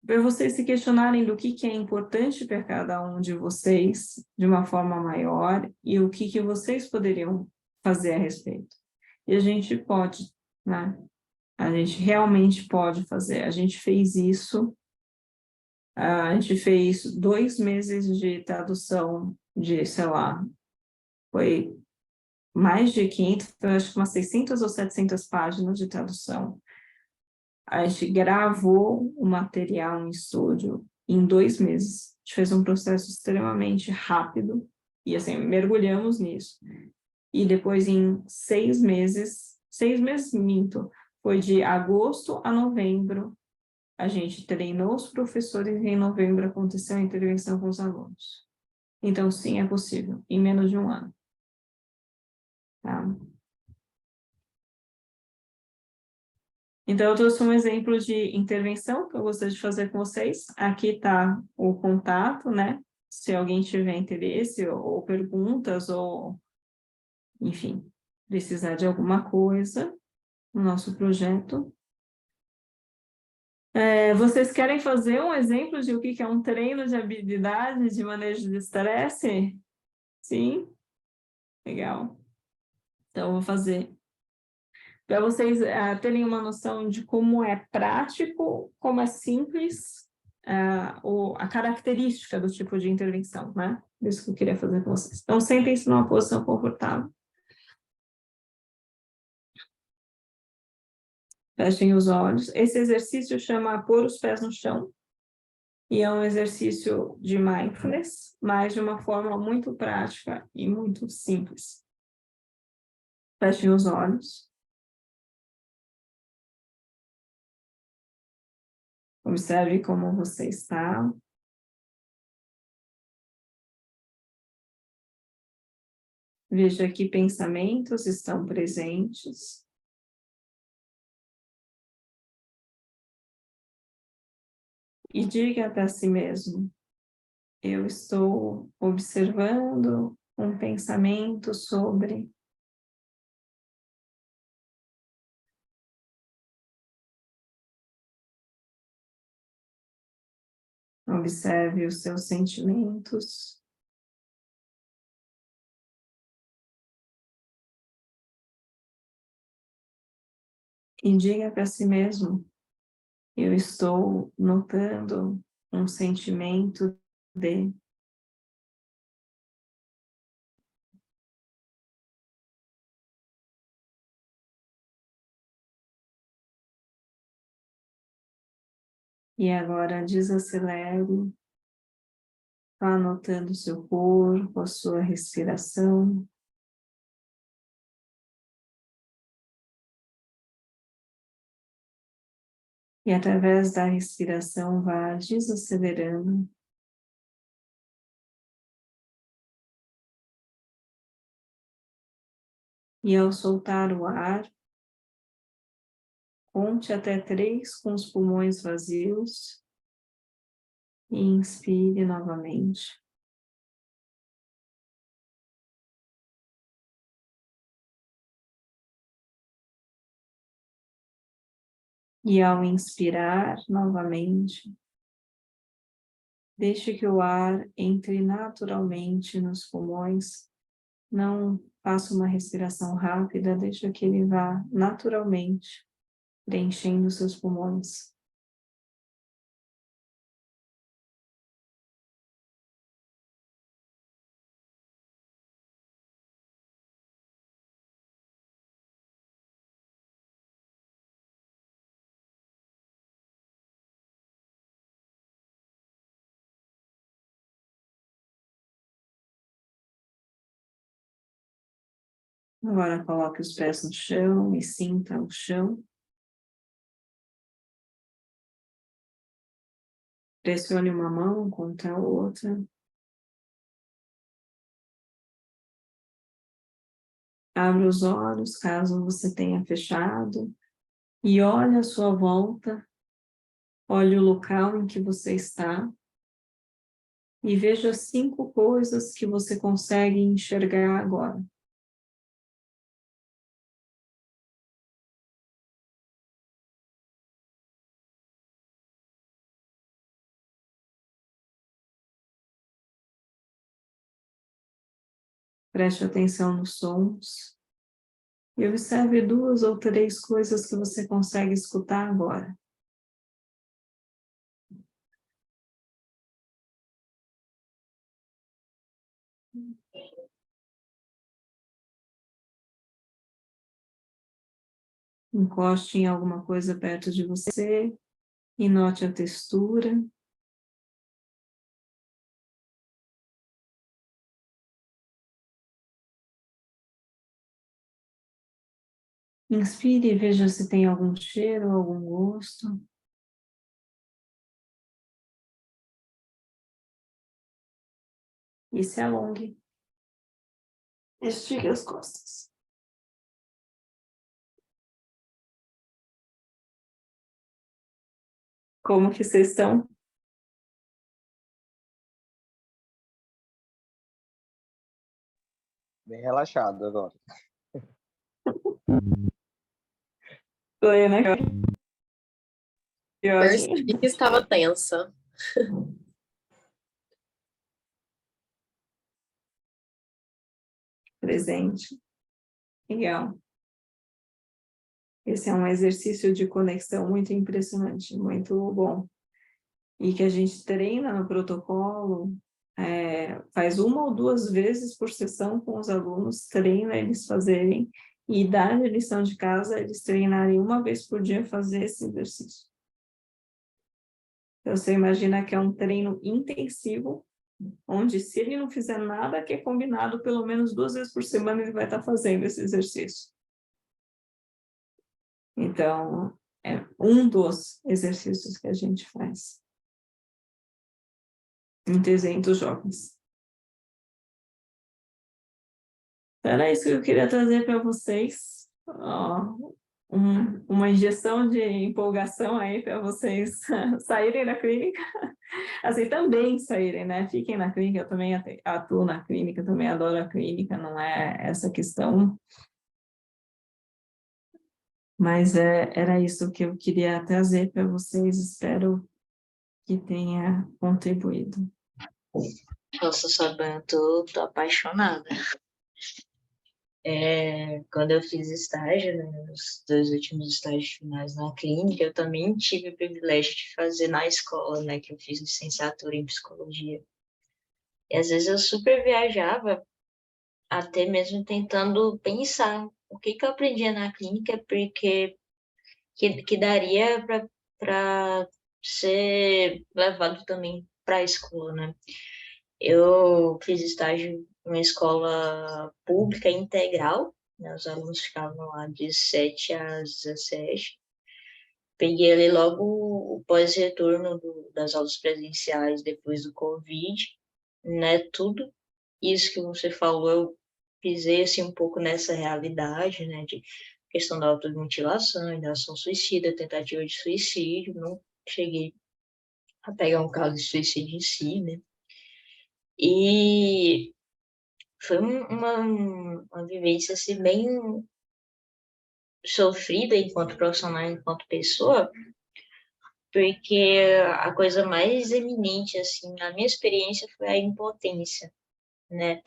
Para vocês se questionarem do que é importante para cada um de vocês, de uma forma maior, e o que vocês poderiam fazer a respeito. E a gente pode, né? A gente realmente pode fazer. A gente fez isso. A gente fez 2 meses de tradução de, sei lá, foi mais de 500, acho que umas 600 ou 700 páginas de tradução. A gente gravou o material em estúdio em 2 meses. A gente fez um processo extremamente rápido e, assim, mergulhamos nisso. E depois, em 6 meses, minto, foi de agosto a novembro, a gente treinou os professores e em novembro aconteceu a intervenção com os alunos. Então, sim, é possível, em menos de 1 ano. Tá? Então, eu trouxe um exemplo de intervenção que eu gostaria de fazer com vocês. Aqui está o contato, né? Se alguém tiver interesse ou perguntas, ou, enfim, precisar de alguma coisa no nosso projeto. Vocês querem fazer um exemplo de o que é um treino de habilidade de manejo de estresse? Sim? Legal. Então, eu vou fazer. Para vocês terem uma noção de como é prático, como é simples, a característica do tipo de intervenção, né? Isso que eu queria fazer com vocês. Então, sentem-se numa posição confortável. Fechem os olhos. Esse exercício chama pôr os pés no chão. E é um exercício de mindfulness, mas de uma forma muito prática e muito simples. Fechem os olhos. Observe como você está. Veja que pensamentos estão presentes. E diga para si mesmo: eu estou observando um pensamento sobre. Observe os seus sentimentos. E diga para si mesmo: eu estou notando um sentimento de. E agora desacelere, vá anotando o seu corpo, a sua respiração. E através da respiração vá desacelerando. E ao soltar o ar, conte até 3 com os pulmões vazios. E inspire novamente. E ao inspirar novamente, deixe que o ar entre naturalmente nos pulmões. Não faça uma respiração rápida, deixa que ele vá naturalmente preenchendo seus pulmões. Agora coloque os pés no chão e sinta o chão. Pressione uma mão contra a outra. Abra os olhos, caso você tenha fechado, e olhe à sua volta. Olhe o local em que você está e veja 5 coisas que você consegue enxergar agora. Preste atenção nos sons e observe 2 ou 3 coisas que você consegue escutar agora. Encoste em alguma coisa perto de você e note a textura. Inspire e veja se tem algum cheiro, algum gosto. E se alongue. Estique as costas. Como que vocês estão? Bem relaxado agora. Oi, né? Percebi que estava tensa. Presente. Legal. Esse é um exercício de conexão muito impressionante, muito bom. E que a gente treina no protocolo, faz 1 ou 2 vezes por sessão com os alunos, treina eles fazerem, e dá a lição de casa eles treinarem 1 vez por dia fazer esse exercício. Então, você imagina que é um treino intensivo, onde se ele não fizer nada que é combinado, pelo menos 2 vezes por semana ele vai estar fazendo esse exercício. Então, é um dos exercícios que a gente faz em 300 jovens. Então, era isso que eu queria trazer para vocês. Uma injeção de empolgação aí para vocês saírem da clínica. Assim, também saírem, né? Fiquem na clínica, eu também atuo na clínica, também adoro a clínica, não é essa questão. Mas era isso que eu queria trazer para vocês, espero que tenha contribuído. Nossa, Sabrina, eu tô apaixonada. Quando eu fiz estágio, né, os 2 últimos estágios finais na clínica, eu também tive o privilégio de fazer na escola, né, que eu fiz licenciatura em psicologia. E às vezes eu super viajava, até mesmo tentando pensar o que eu aprendia na clínica, porque que daria para ser levado também para a escola, né? Eu fiz estágio em uma escola pública integral, né? Os alunos ficavam lá de 7 às 17. Peguei ali logo o pós-retorno das aulas presenciais depois do Covid, né? Tudo isso que você falou, eu pisei assim um pouco nessa realidade, né? De questão da automutilação, ideação suicida, tentativa de suicídio. Não cheguei a pegar um caso de suicídio em si, né? E foi uma vivência assim, bem sofrida enquanto profissional, enquanto pessoa, porque a coisa mais eminente, assim, na minha experiência, foi a impotência, né?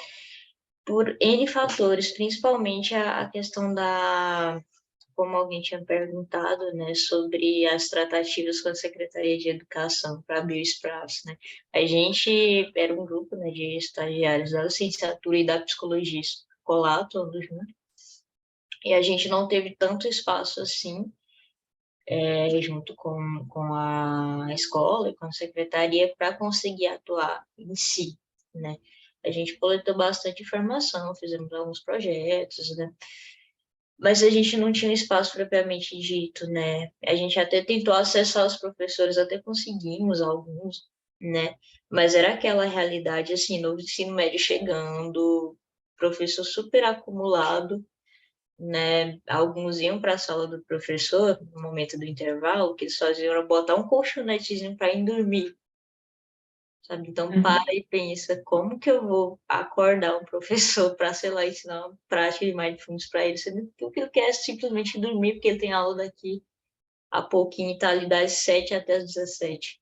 Por N fatores, principalmente a questão da, como alguém tinha perguntado, né, sobre as tratativas com a Secretaria de Educação para abrir o espaço, né? A gente era um grupo, né, de estagiários da licenciatura e da psicologia escolar, todos juntos, e a gente não teve tanto espaço assim, junto com a escola e com a secretaria para conseguir atuar em si, né? A gente coletou bastante informação, fizemos alguns projetos, né? Mas a gente não tinha espaço propriamente dito, né? A gente até tentou acessar os professores, até conseguimos alguns, né? Mas era aquela realidade, assim, novo ensino médio chegando, professor super acumulado, né? Alguns iam para a sala do professor no momento do intervalo, o que eles faziam era botar um colchonetezinho para ir dormir, sabe? Então, Uhum. para e pensa, como que eu vou acordar um professor para, sei lá, ensinar uma prática de mindfulness para ele, sendo que o que ele quer é simplesmente dormir, porque ele tem aula daqui a pouquinho e tá ali das 7 até as 17,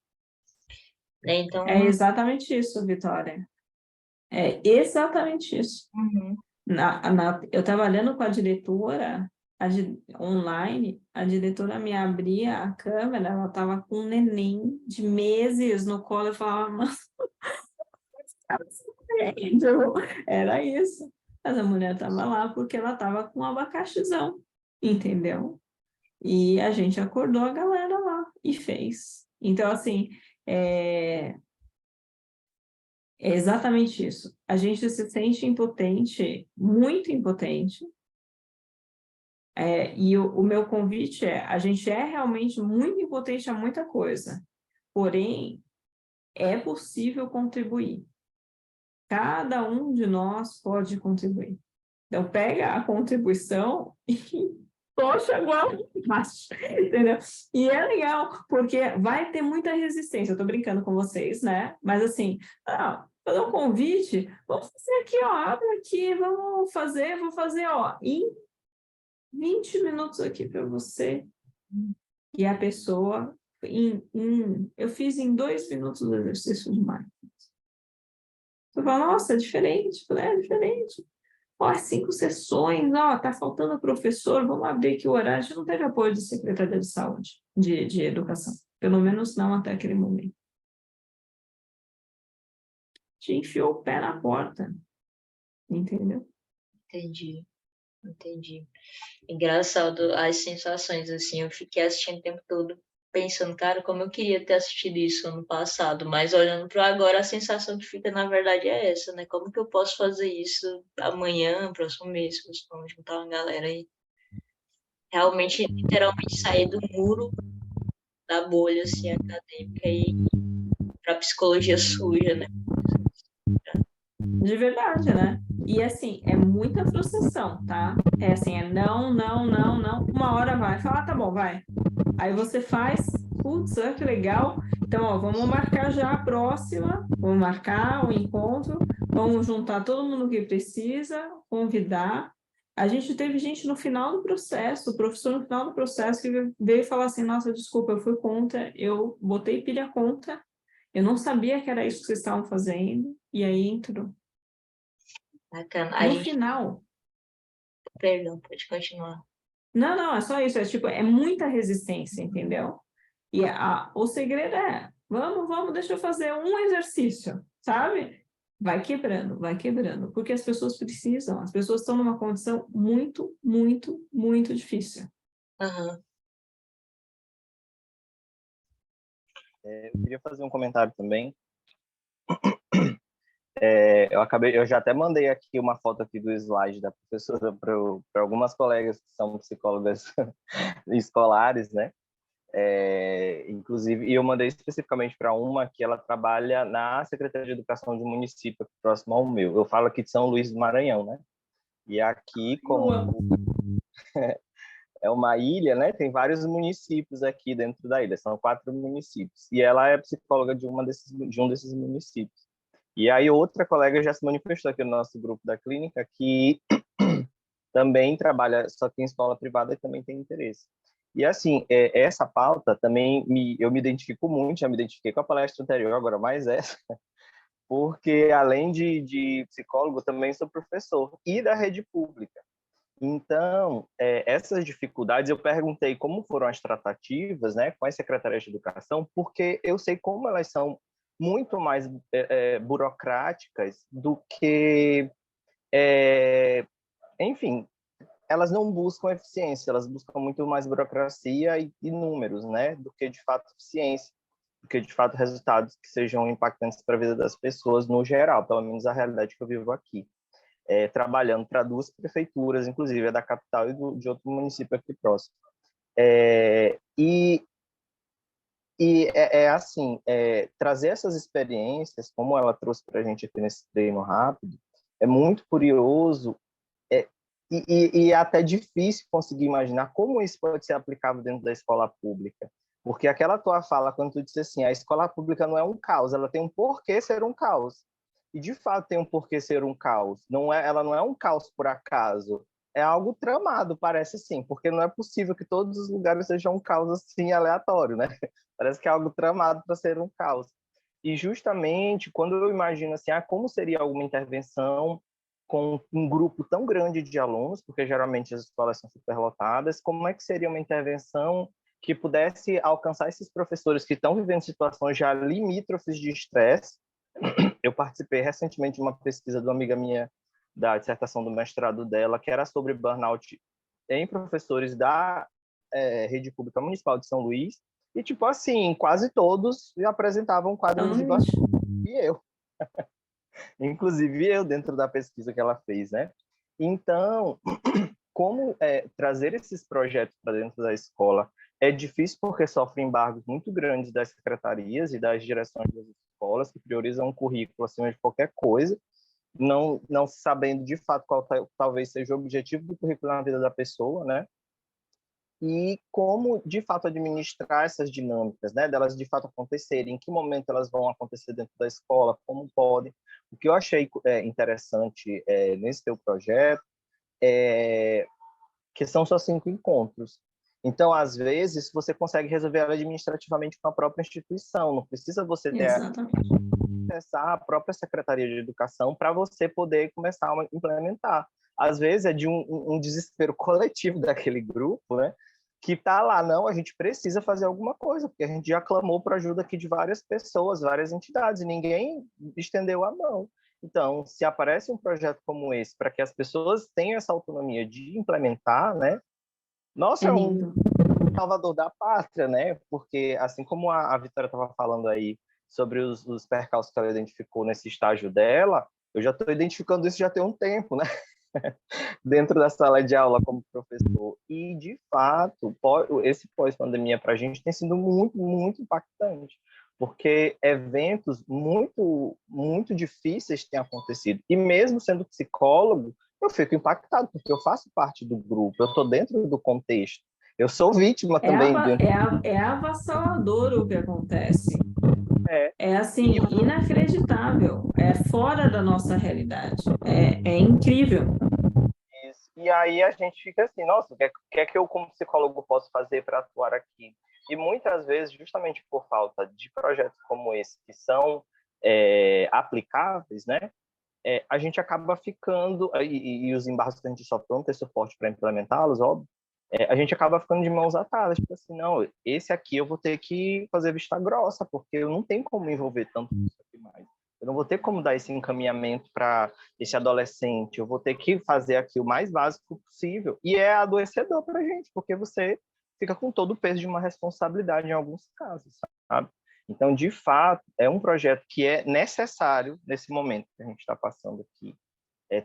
né? É Então, exatamente isso, Vitória. É exatamente isso. uhum, Eu trabalhando com a diretora online, a diretora me abria a câmera, ela estava com um neném de meses no colo, eu falava, mas era isso. Mas a mulher estava lá porque ela estava com um abacaxizão, entendeu? E a gente acordou a galera lá e fez. Então, assim, é, é exatamente isso. A gente se sente impotente, muito impotente. E o meu convite é, a gente é realmente muito impotente a muita coisa, porém, é possível contribuir. Cada um de nós pode contribuir. Então, pega a contribuição e poxa, agora entendeu? E é legal, porque vai ter muita resistência. Eu estou brincando com vocês, né? Mas assim, fazer um convite, vamos fazer aqui, ó, abre aqui, vou fazer, ó, em 20 minutos aqui para você. E a pessoa, eu fiz em 2 minutos o exercício de mindfulness. Você fala, nossa, é diferente. Eu falei, é diferente. Ó, 5 sessões, ó, tá faltando professor, vamos abrir aqui o horário. A gente não teve apoio de Secretaria de Saúde, de Educação. Pelo menos não até aquele momento. Te enfiou o pé na porta, entendeu? entendi, entendi. Engraçado as sensações, assim, eu fiquei assistindo o tempo todo pensando, cara, como eu queria ter assistido isso ano passado, mas olhando para agora, a sensação que fica, na verdade, é essa, né? Como que eu posso fazer isso amanhã, próximo mês, vamos juntar uma galera aí, realmente, literalmente sair do muro da bolha, assim, acadêmica e para psicologia suja, né? De verdade, né? E assim, é muita frustração, tá? É assim, é não, não, não, não. Uma hora vai. Fala, tá bom, vai. Aí você faz, putz, olha que legal. Então, ó, vamos marcar já a próxima, vamos marcar o encontro, vamos juntar todo mundo que precisa, convidar. A gente teve gente no final do processo, o professor no final do processo, que veio falar assim, nossa, desculpa, eu fui contra, eu botei pilha contra, eu não sabia que era isso que vocês estavam fazendo, e aí entrou. Bacana. A No gente, final, perdão, pode continuar. não, é só isso, é tipo, é muita resistência, entendeu? E o segredo é, vamos, deixa eu fazer um exercício, sabe? Vai quebrando, porque as pessoas precisam, as pessoas estão numa condição muito, muito, muito difícil. Aham. Eu queria fazer um comentário também. Eu já até mandei aqui uma foto aqui do slide da professora para algumas colegas que são psicólogas escolares, né? Inclusive, e eu mandei especificamente para uma que ela trabalha na Secretaria de Educação de um município próximo ao meu. Eu falo aqui de São Luís do Maranhão, né? E aqui, como é uma ilha, né? Tem vários municípios aqui dentro da ilha, são 4 municípios. E ela é psicóloga de um desses municípios. E aí outra colega já se manifestou aqui no nosso grupo da clínica que também trabalha, só que em escola privada também tem interesse. E, assim, essa pauta também eu me identifico muito, já me identifiquei com a palestra anterior, agora mais essa, porque além de psicólogo, também sou professor e da rede pública. Então, essas dificuldades, eu perguntei como foram as tratativas, né, com as secretarias de educação, porque eu sei como elas são muito mais burocráticas do que, enfim, elas não buscam eficiência, elas buscam muito mais burocracia e números, né, do que de fato eficiência, do que de fato resultados que sejam impactantes para a vida das pessoas no geral, pelo menos a realidade que eu vivo aqui. Trabalhando para 2 prefeituras, inclusive a da capital e de outro município aqui próximo. Assim, trazer essas experiências, como ela trouxe para a gente aqui nesse treino rápido, é muito curioso e até difícil conseguir imaginar como isso pode ser aplicável dentro da escola pública. Porque aquela tua fala, quando tu disse assim, a escola pública não é um caos, ela tem um porquê ser um caos. E, de fato, tem um porquê ser um caos. Ela não é um caos por acaso. É algo tramado, parece sim, porque não é possível que todos os lugares sejam um caos assim aleatório, né? Parece que é algo tramado para ser um caos. E justamente quando eu imagino assim, como seria alguma intervenção com um grupo tão grande de alunos, porque geralmente as escolas são superlotadas, como é que seria uma intervenção que pudesse alcançar esses professores que estão vivendo situações já limítrofes de estresse? Eu participei recentemente de uma pesquisa de uma amiga minha, da dissertação do mestrado dela, que era sobre burnout em professores da rede pública municipal de São Luís, e, tipo assim, quase todos apresentavam quadros de burnout, e eu. Inclusive eu, dentro da pesquisa que ela fez, né? Então, como trazer esses projetos para dentro da escola é difícil porque sofre embargos muito grandes das secretarias e das direções das escolas, que priorizam um currículo acima de qualquer coisa, não sabendo de fato qual talvez seja o objetivo do currículo na vida da pessoa, né? E como, de fato, administrar essas dinâmicas, né? Delas, de fato, acontecerem, em que momento elas vão acontecer dentro da escola, como podem. O que eu achei interessante nesse teu projeto que são só 5 encontros. Então, às vezes, você consegue resolver ela administrativamente com a própria instituição, não precisa você ter acessar a própria Secretaria de Educação para você poder começar a implementar. Às vezes é de um desespero coletivo daquele grupo, né? Que está lá, não, a gente precisa fazer alguma coisa, porque a gente já clamou por ajuda aqui de várias pessoas, várias entidades, e ninguém estendeu a mão. Então, se aparece um projeto como esse, para que as pessoas tenham essa autonomia de implementar, né? Nossa, é um salvador da pátria, né? Porque, assim como a Vitória estava falando aí sobre os percalços que ela identificou nesse estágio dela, eu já estou identificando isso já tem um tempo, né? Dentro da sala de aula como professor. E, de fato, esse pós-pandemia para a gente tem sido muito, muito impactante, porque eventos muito, muito difíceis têm acontecido. E mesmo sendo psicólogo, eu fico impactado, porque eu faço parte do grupo, eu estou dentro do contexto. Eu sou vítima também. É avassalador o que acontece. É assim, inacreditável. É fora da nossa realidade. É incrível. Isso. E aí a gente fica assim, nossa, o que é que eu como psicólogo posso fazer para atuar aqui? E muitas vezes, justamente por falta de projetos como esse, que são aplicáveis, né? A gente acaba ficando, e os embargos que a gente só pronto ter suporte para implementá-los, óbvio, a gente acaba ficando de mãos atadas, tipo assim, não, esse aqui eu vou ter que fazer vista grossa, porque eu não tenho como me envolver tanto nisso aqui mais. Eu não vou ter como dar esse encaminhamento para esse adolescente, eu vou ter que fazer aqui o mais básico possível. E é adoecedor para a gente, porque você fica com todo o peso de uma responsabilidade em alguns casos, sabe? Então, de fato, é um projeto que é necessário nesse momento que a gente está passando aqui.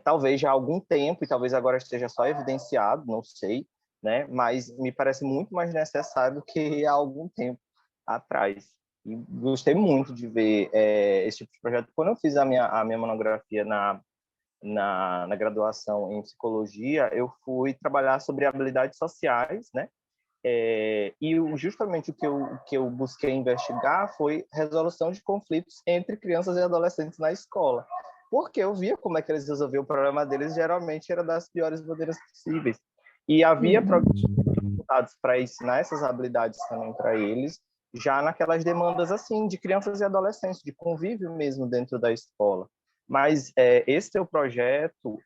Talvez já há algum tempo, e talvez agora esteja só evidenciado, não sei, né? Mas me parece muito mais necessário do que há algum tempo atrás. E gostei muito de ver esse tipo de projeto. Quando eu fiz a minha monografia na graduação em psicologia, eu fui trabalhar sobre habilidades sociais, né? E justamente o que eu busquei investigar foi resolução de conflitos entre crianças e adolescentes na escola. porque eu via como é que eles resolviam o problema deles, geralmente era das piores maneiras possíveis. E havia dificuldades para ensinar essas habilidades também para eles, já naquelas demandas assim de crianças e adolescentes, de convívio mesmo dentro da escola. Mas esse teu projeto,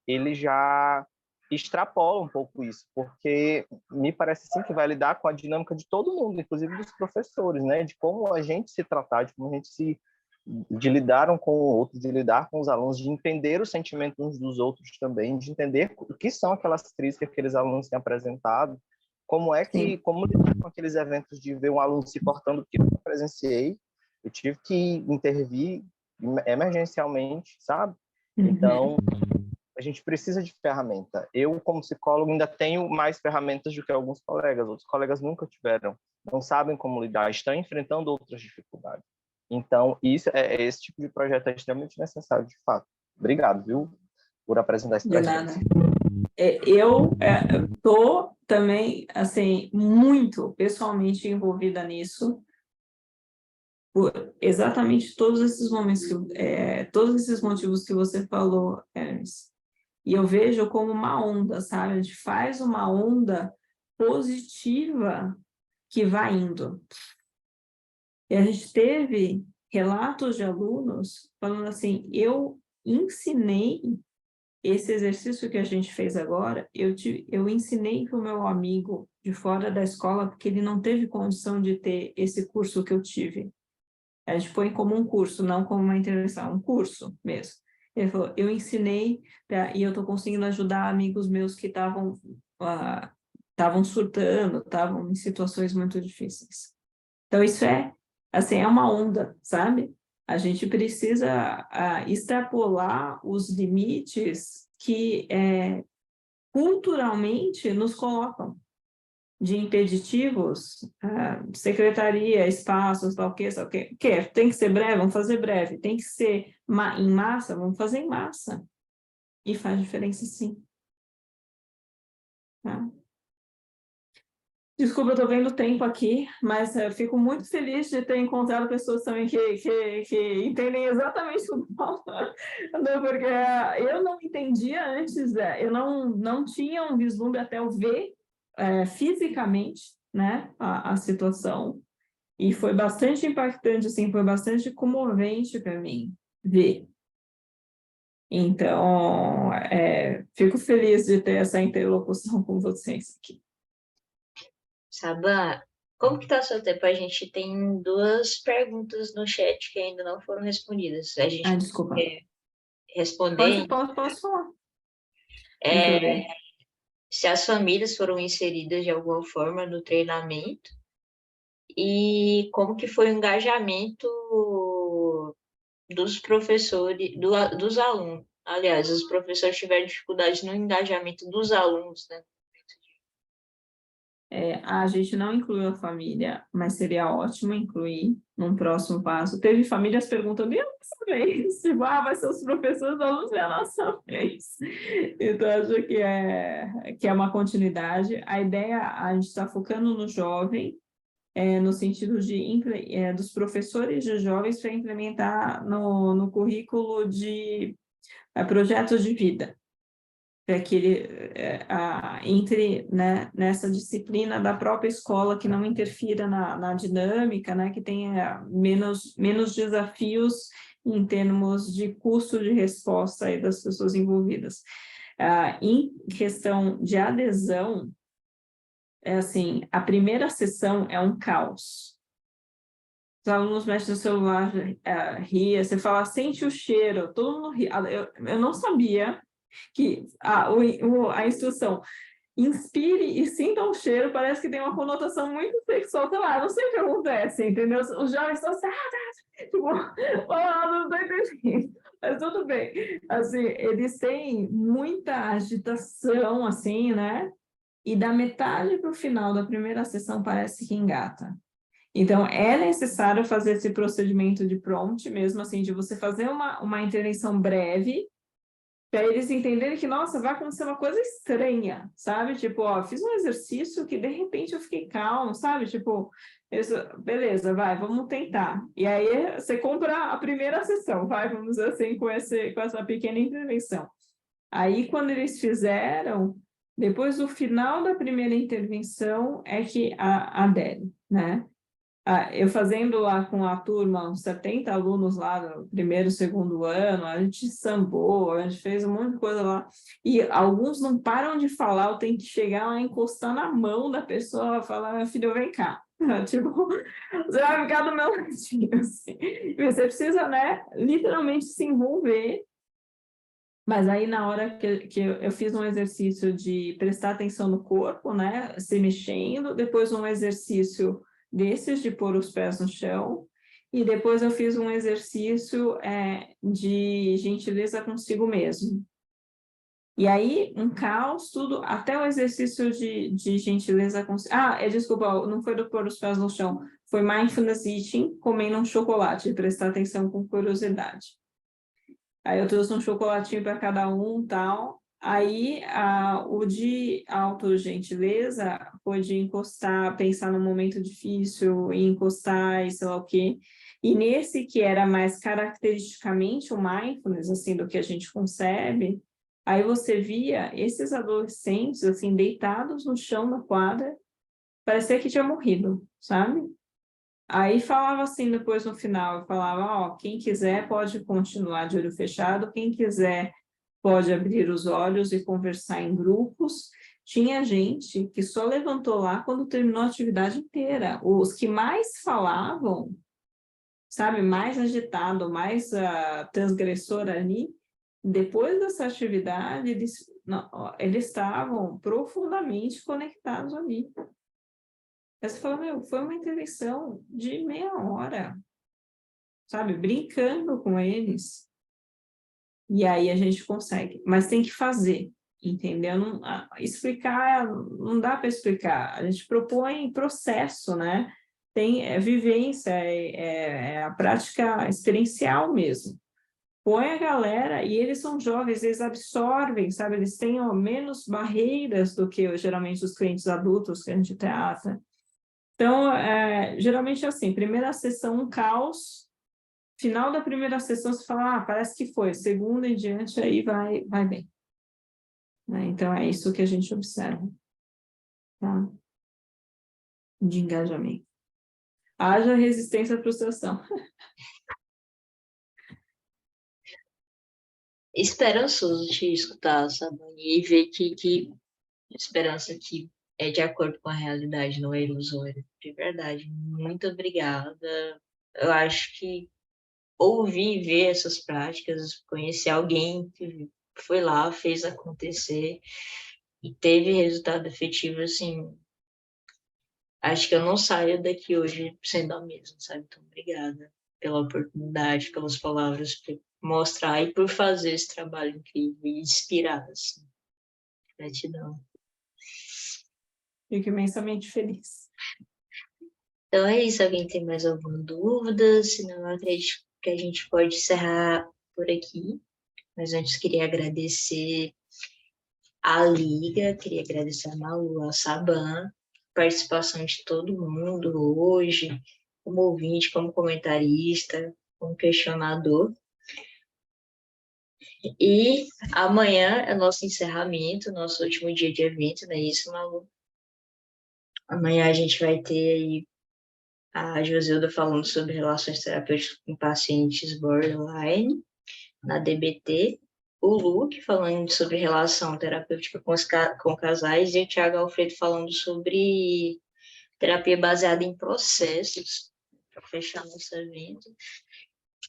ele já extrapola um pouco isso, porque me parece sim que vai lidar com a dinâmica de todo mundo, inclusive dos professores, né? De como a gente se tratar, de como a gente de lidar um com o outro, de lidar com os alunos, de entender os sentimentos uns dos outros também, de entender o que são aquelas crises que aqueles alunos têm apresentado, como lidar com aqueles eventos de ver um aluno se cortando, que eu presenciei, eu tive que intervir emergencialmente, sabe? Então, a gente precisa de ferramenta. Eu, como psicólogo, ainda tenho mais ferramentas do que alguns colegas. Outros colegas nunca tiveram, não sabem como lidar, estão enfrentando outras dificuldades. Então, esse tipo de projeto é extremamente necessário, de fato. Obrigado, viu, por apresentar esse projeto. De nada. Eu estou também, assim, muito pessoalmente envolvida nisso, por exatamente todos esses momentos, todos esses motivos que você falou, Hermes. E eu vejo como uma onda, sabe? A gente faz uma onda positiva que vai indo. E a gente teve relatos de alunos falando assim, eu ensinei esse exercício que a gente fez agora, eu ensinei para o meu amigo de fora da escola, porque ele não teve condição de ter esse curso que eu tive. A gente põe como um curso, não como uma intervenção, um curso mesmo. Ele falou, eu ensinei e eu estou conseguindo ajudar amigos meus que estavam surtando, estavam em situações muito difíceis. Então, isso assim, é uma onda, sabe? A gente precisa extrapolar os limites que culturalmente nos colocam de impeditivos, secretaria, espaços, tal que, tem que ser breve, vamos fazer breve, tem que ser em massa, vamos fazer em massa. E faz diferença, sim. Tá? Desculpa, eu estou vendo o tempo aqui, mas eu fico muito feliz de ter encontrado pessoas também que entendem exatamente o que eu falo, porque eu não entendia antes, eu não tinha um vislumbre até eu ver fisicamente, né, a situação, e foi bastante impactante, assim, foi bastante comovente para mim ver. Então, fico feliz de ter essa interlocução com vocês aqui. Sabá, como que tá o seu tempo? A gente tem 2 perguntas no chat que ainda não foram respondidas. A gente Desculpa. quer responder. Posso falar. Se as famílias foram inseridas de alguma forma no treinamento e como que foi o engajamento dos professores, dos alunos. Aliás, os professores tiveram dificuldade no engajamento dos alunos, né? A gente não incluiu a família, mas seria ótimo incluir num próximo passo. Teve famílias perguntando, e a nossa vez? Tipo, vai ser os professores, os alunos, e a nossa vez. Então, acho que é uma continuidade. A ideia, a gente está focando no jovem, no sentido dos professores de jovens para implementar no currículo de projetos de vida, para que ele entre, né, nessa disciplina da própria escola, que não interfira na dinâmica, né, que tenha menos desafios em termos de custo de resposta aí das pessoas envolvidas. Em questão de adesão, assim, a primeira sessão é um caos. Os alunos mexem no celular, ria, você fala, sente o cheiro, todo mundo ri. Eu não sabia que a instrução inspire e sinta o cheiro, parece que tem uma conotação muito sexual, sei lá, não sei o que acontece, entendeu? Os jovens estão assim, tipo, não estou entendendo, mas tudo bem. Assim, eles têm muita agitação, assim, né? E da metade para o final da primeira sessão parece que engata. Então, é necessário fazer esse procedimento de prompt mesmo, assim, de você fazer uma intervenção breve, Para eles entenderem que, nossa, vai acontecer uma coisa estranha, sabe? Tipo, ó, fiz um exercício que de repente eu fiquei calmo, sabe? Tipo, beleza, vai, vamos tentar. E aí você compra a primeira sessão, vai, vamos dizer assim, com essa pequena intervenção. Aí, quando eles fizeram, depois do final da primeira intervenção, é que adere, né? Eu fazendo lá com a turma, uns 70 alunos lá no primeiro, segundo ano, a gente sambou, a gente fez um monte de coisa lá, e alguns não param de falar, eu tenho que chegar lá, encostar na mão da pessoa, falar, meu filho, vem cá. Tipo, você vai ficar do meu ladinho, assim. E você precisa, né, literalmente se envolver. Mas aí, na hora que eu fiz um exercício de prestar atenção no corpo, né, se mexendo, depois um exercício desses de pôr os pés no chão, e depois eu fiz um exercício de gentileza consigo mesmo. E aí, um caos, tudo, até o exercício de gentileza consigo... desculpa, não foi do pôr os pés no chão, foi mindfulness eating, comendo um chocolate, prestar atenção com curiosidade. Aí eu trouxe um chocolatinho para cada um, tal. Aí o de autogentileza foi de encostar, pensar num momento difícil e encostar e sei lá o quê. E nesse que era mais caracteristicamente o mindfulness, assim, do que a gente concebe, aí você via esses adolescentes, assim, deitados no chão da quadra, parecia que tinha morrido, sabe? Aí falava assim depois no final, eu falava, ó, quem quiser pode continuar de olho fechado, quem quiser pode abrir os olhos e conversar em grupos. Tinha gente que só levantou lá quando terminou a atividade inteira. Os que mais falavam, sabe, mais agitado, mais transgressor ali, depois dessa atividade, eles estavam profundamente conectados ali. Aí você fala, meu, foi uma intervenção de meia hora, sabe? Brincando com eles. E aí a gente consegue. Mas tem que fazer, entendeu? Não, explicar, não dá para explicar. A gente propõe processo, né? Tem vivência, a prática experiencial mesmo. Põe a galera, e eles são jovens, eles absorvem, sabe? Eles têm menos barreiras do que geralmente os clientes adultos que a gente trata. Então, geralmente é assim, primeira sessão, um caos, final da primeira sessão, você fala, parece que foi, segunda em diante, aí vai bem. Né? Então, é isso que a gente observa, tá? De engajamento. Haja resistência à frustração. Esperançoso te escutar, sabe? E ver que esperança que é de acordo com a realidade, não é ilusória. De verdade. Muito obrigada. Eu acho que ouvir e ver essas práticas, conhecer alguém que foi lá, fez acontecer e teve resultado efetivo, assim, acho que eu não saio daqui hoje sendo a mesma, sabe? Então, obrigada pela oportunidade, pelas palavras, por mostrar e por fazer esse trabalho incrível e inspirar, assim. Gratidão. Fico imensamente feliz. Então é isso. Alguém tem mais alguma dúvida? Senão, eu acredito que a gente pode encerrar por aqui. Mas antes, queria agradecer a Liga, queria agradecer a Malu, a Saban, participação de todo mundo hoje, como ouvinte, como comentarista, como questionador. E amanhã é nosso encerramento, nosso último dia de evento, não é isso, Malu? Amanhã a gente vai ter aí a Josilda falando sobre relações terapêuticas com pacientes borderline, na DBT, o Luke falando sobre relação terapêutica com casais e o Thiago Alfredo falando sobre terapia baseada em processos, para fechar nosso evento.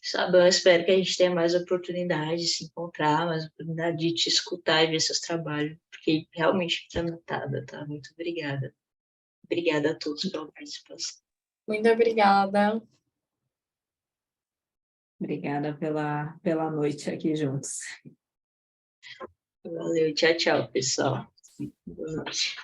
Sabe, eu espero que a gente tenha mais oportunidade de se encontrar, mais oportunidade de te escutar e ver seus trabalhos, porque realmente está notada, tá? Muito obrigada. Obrigada a todos pela participação. Muito obrigada. Obrigada pela noite aqui juntos. Valeu, tchau, tchau, pessoal. Boa noite.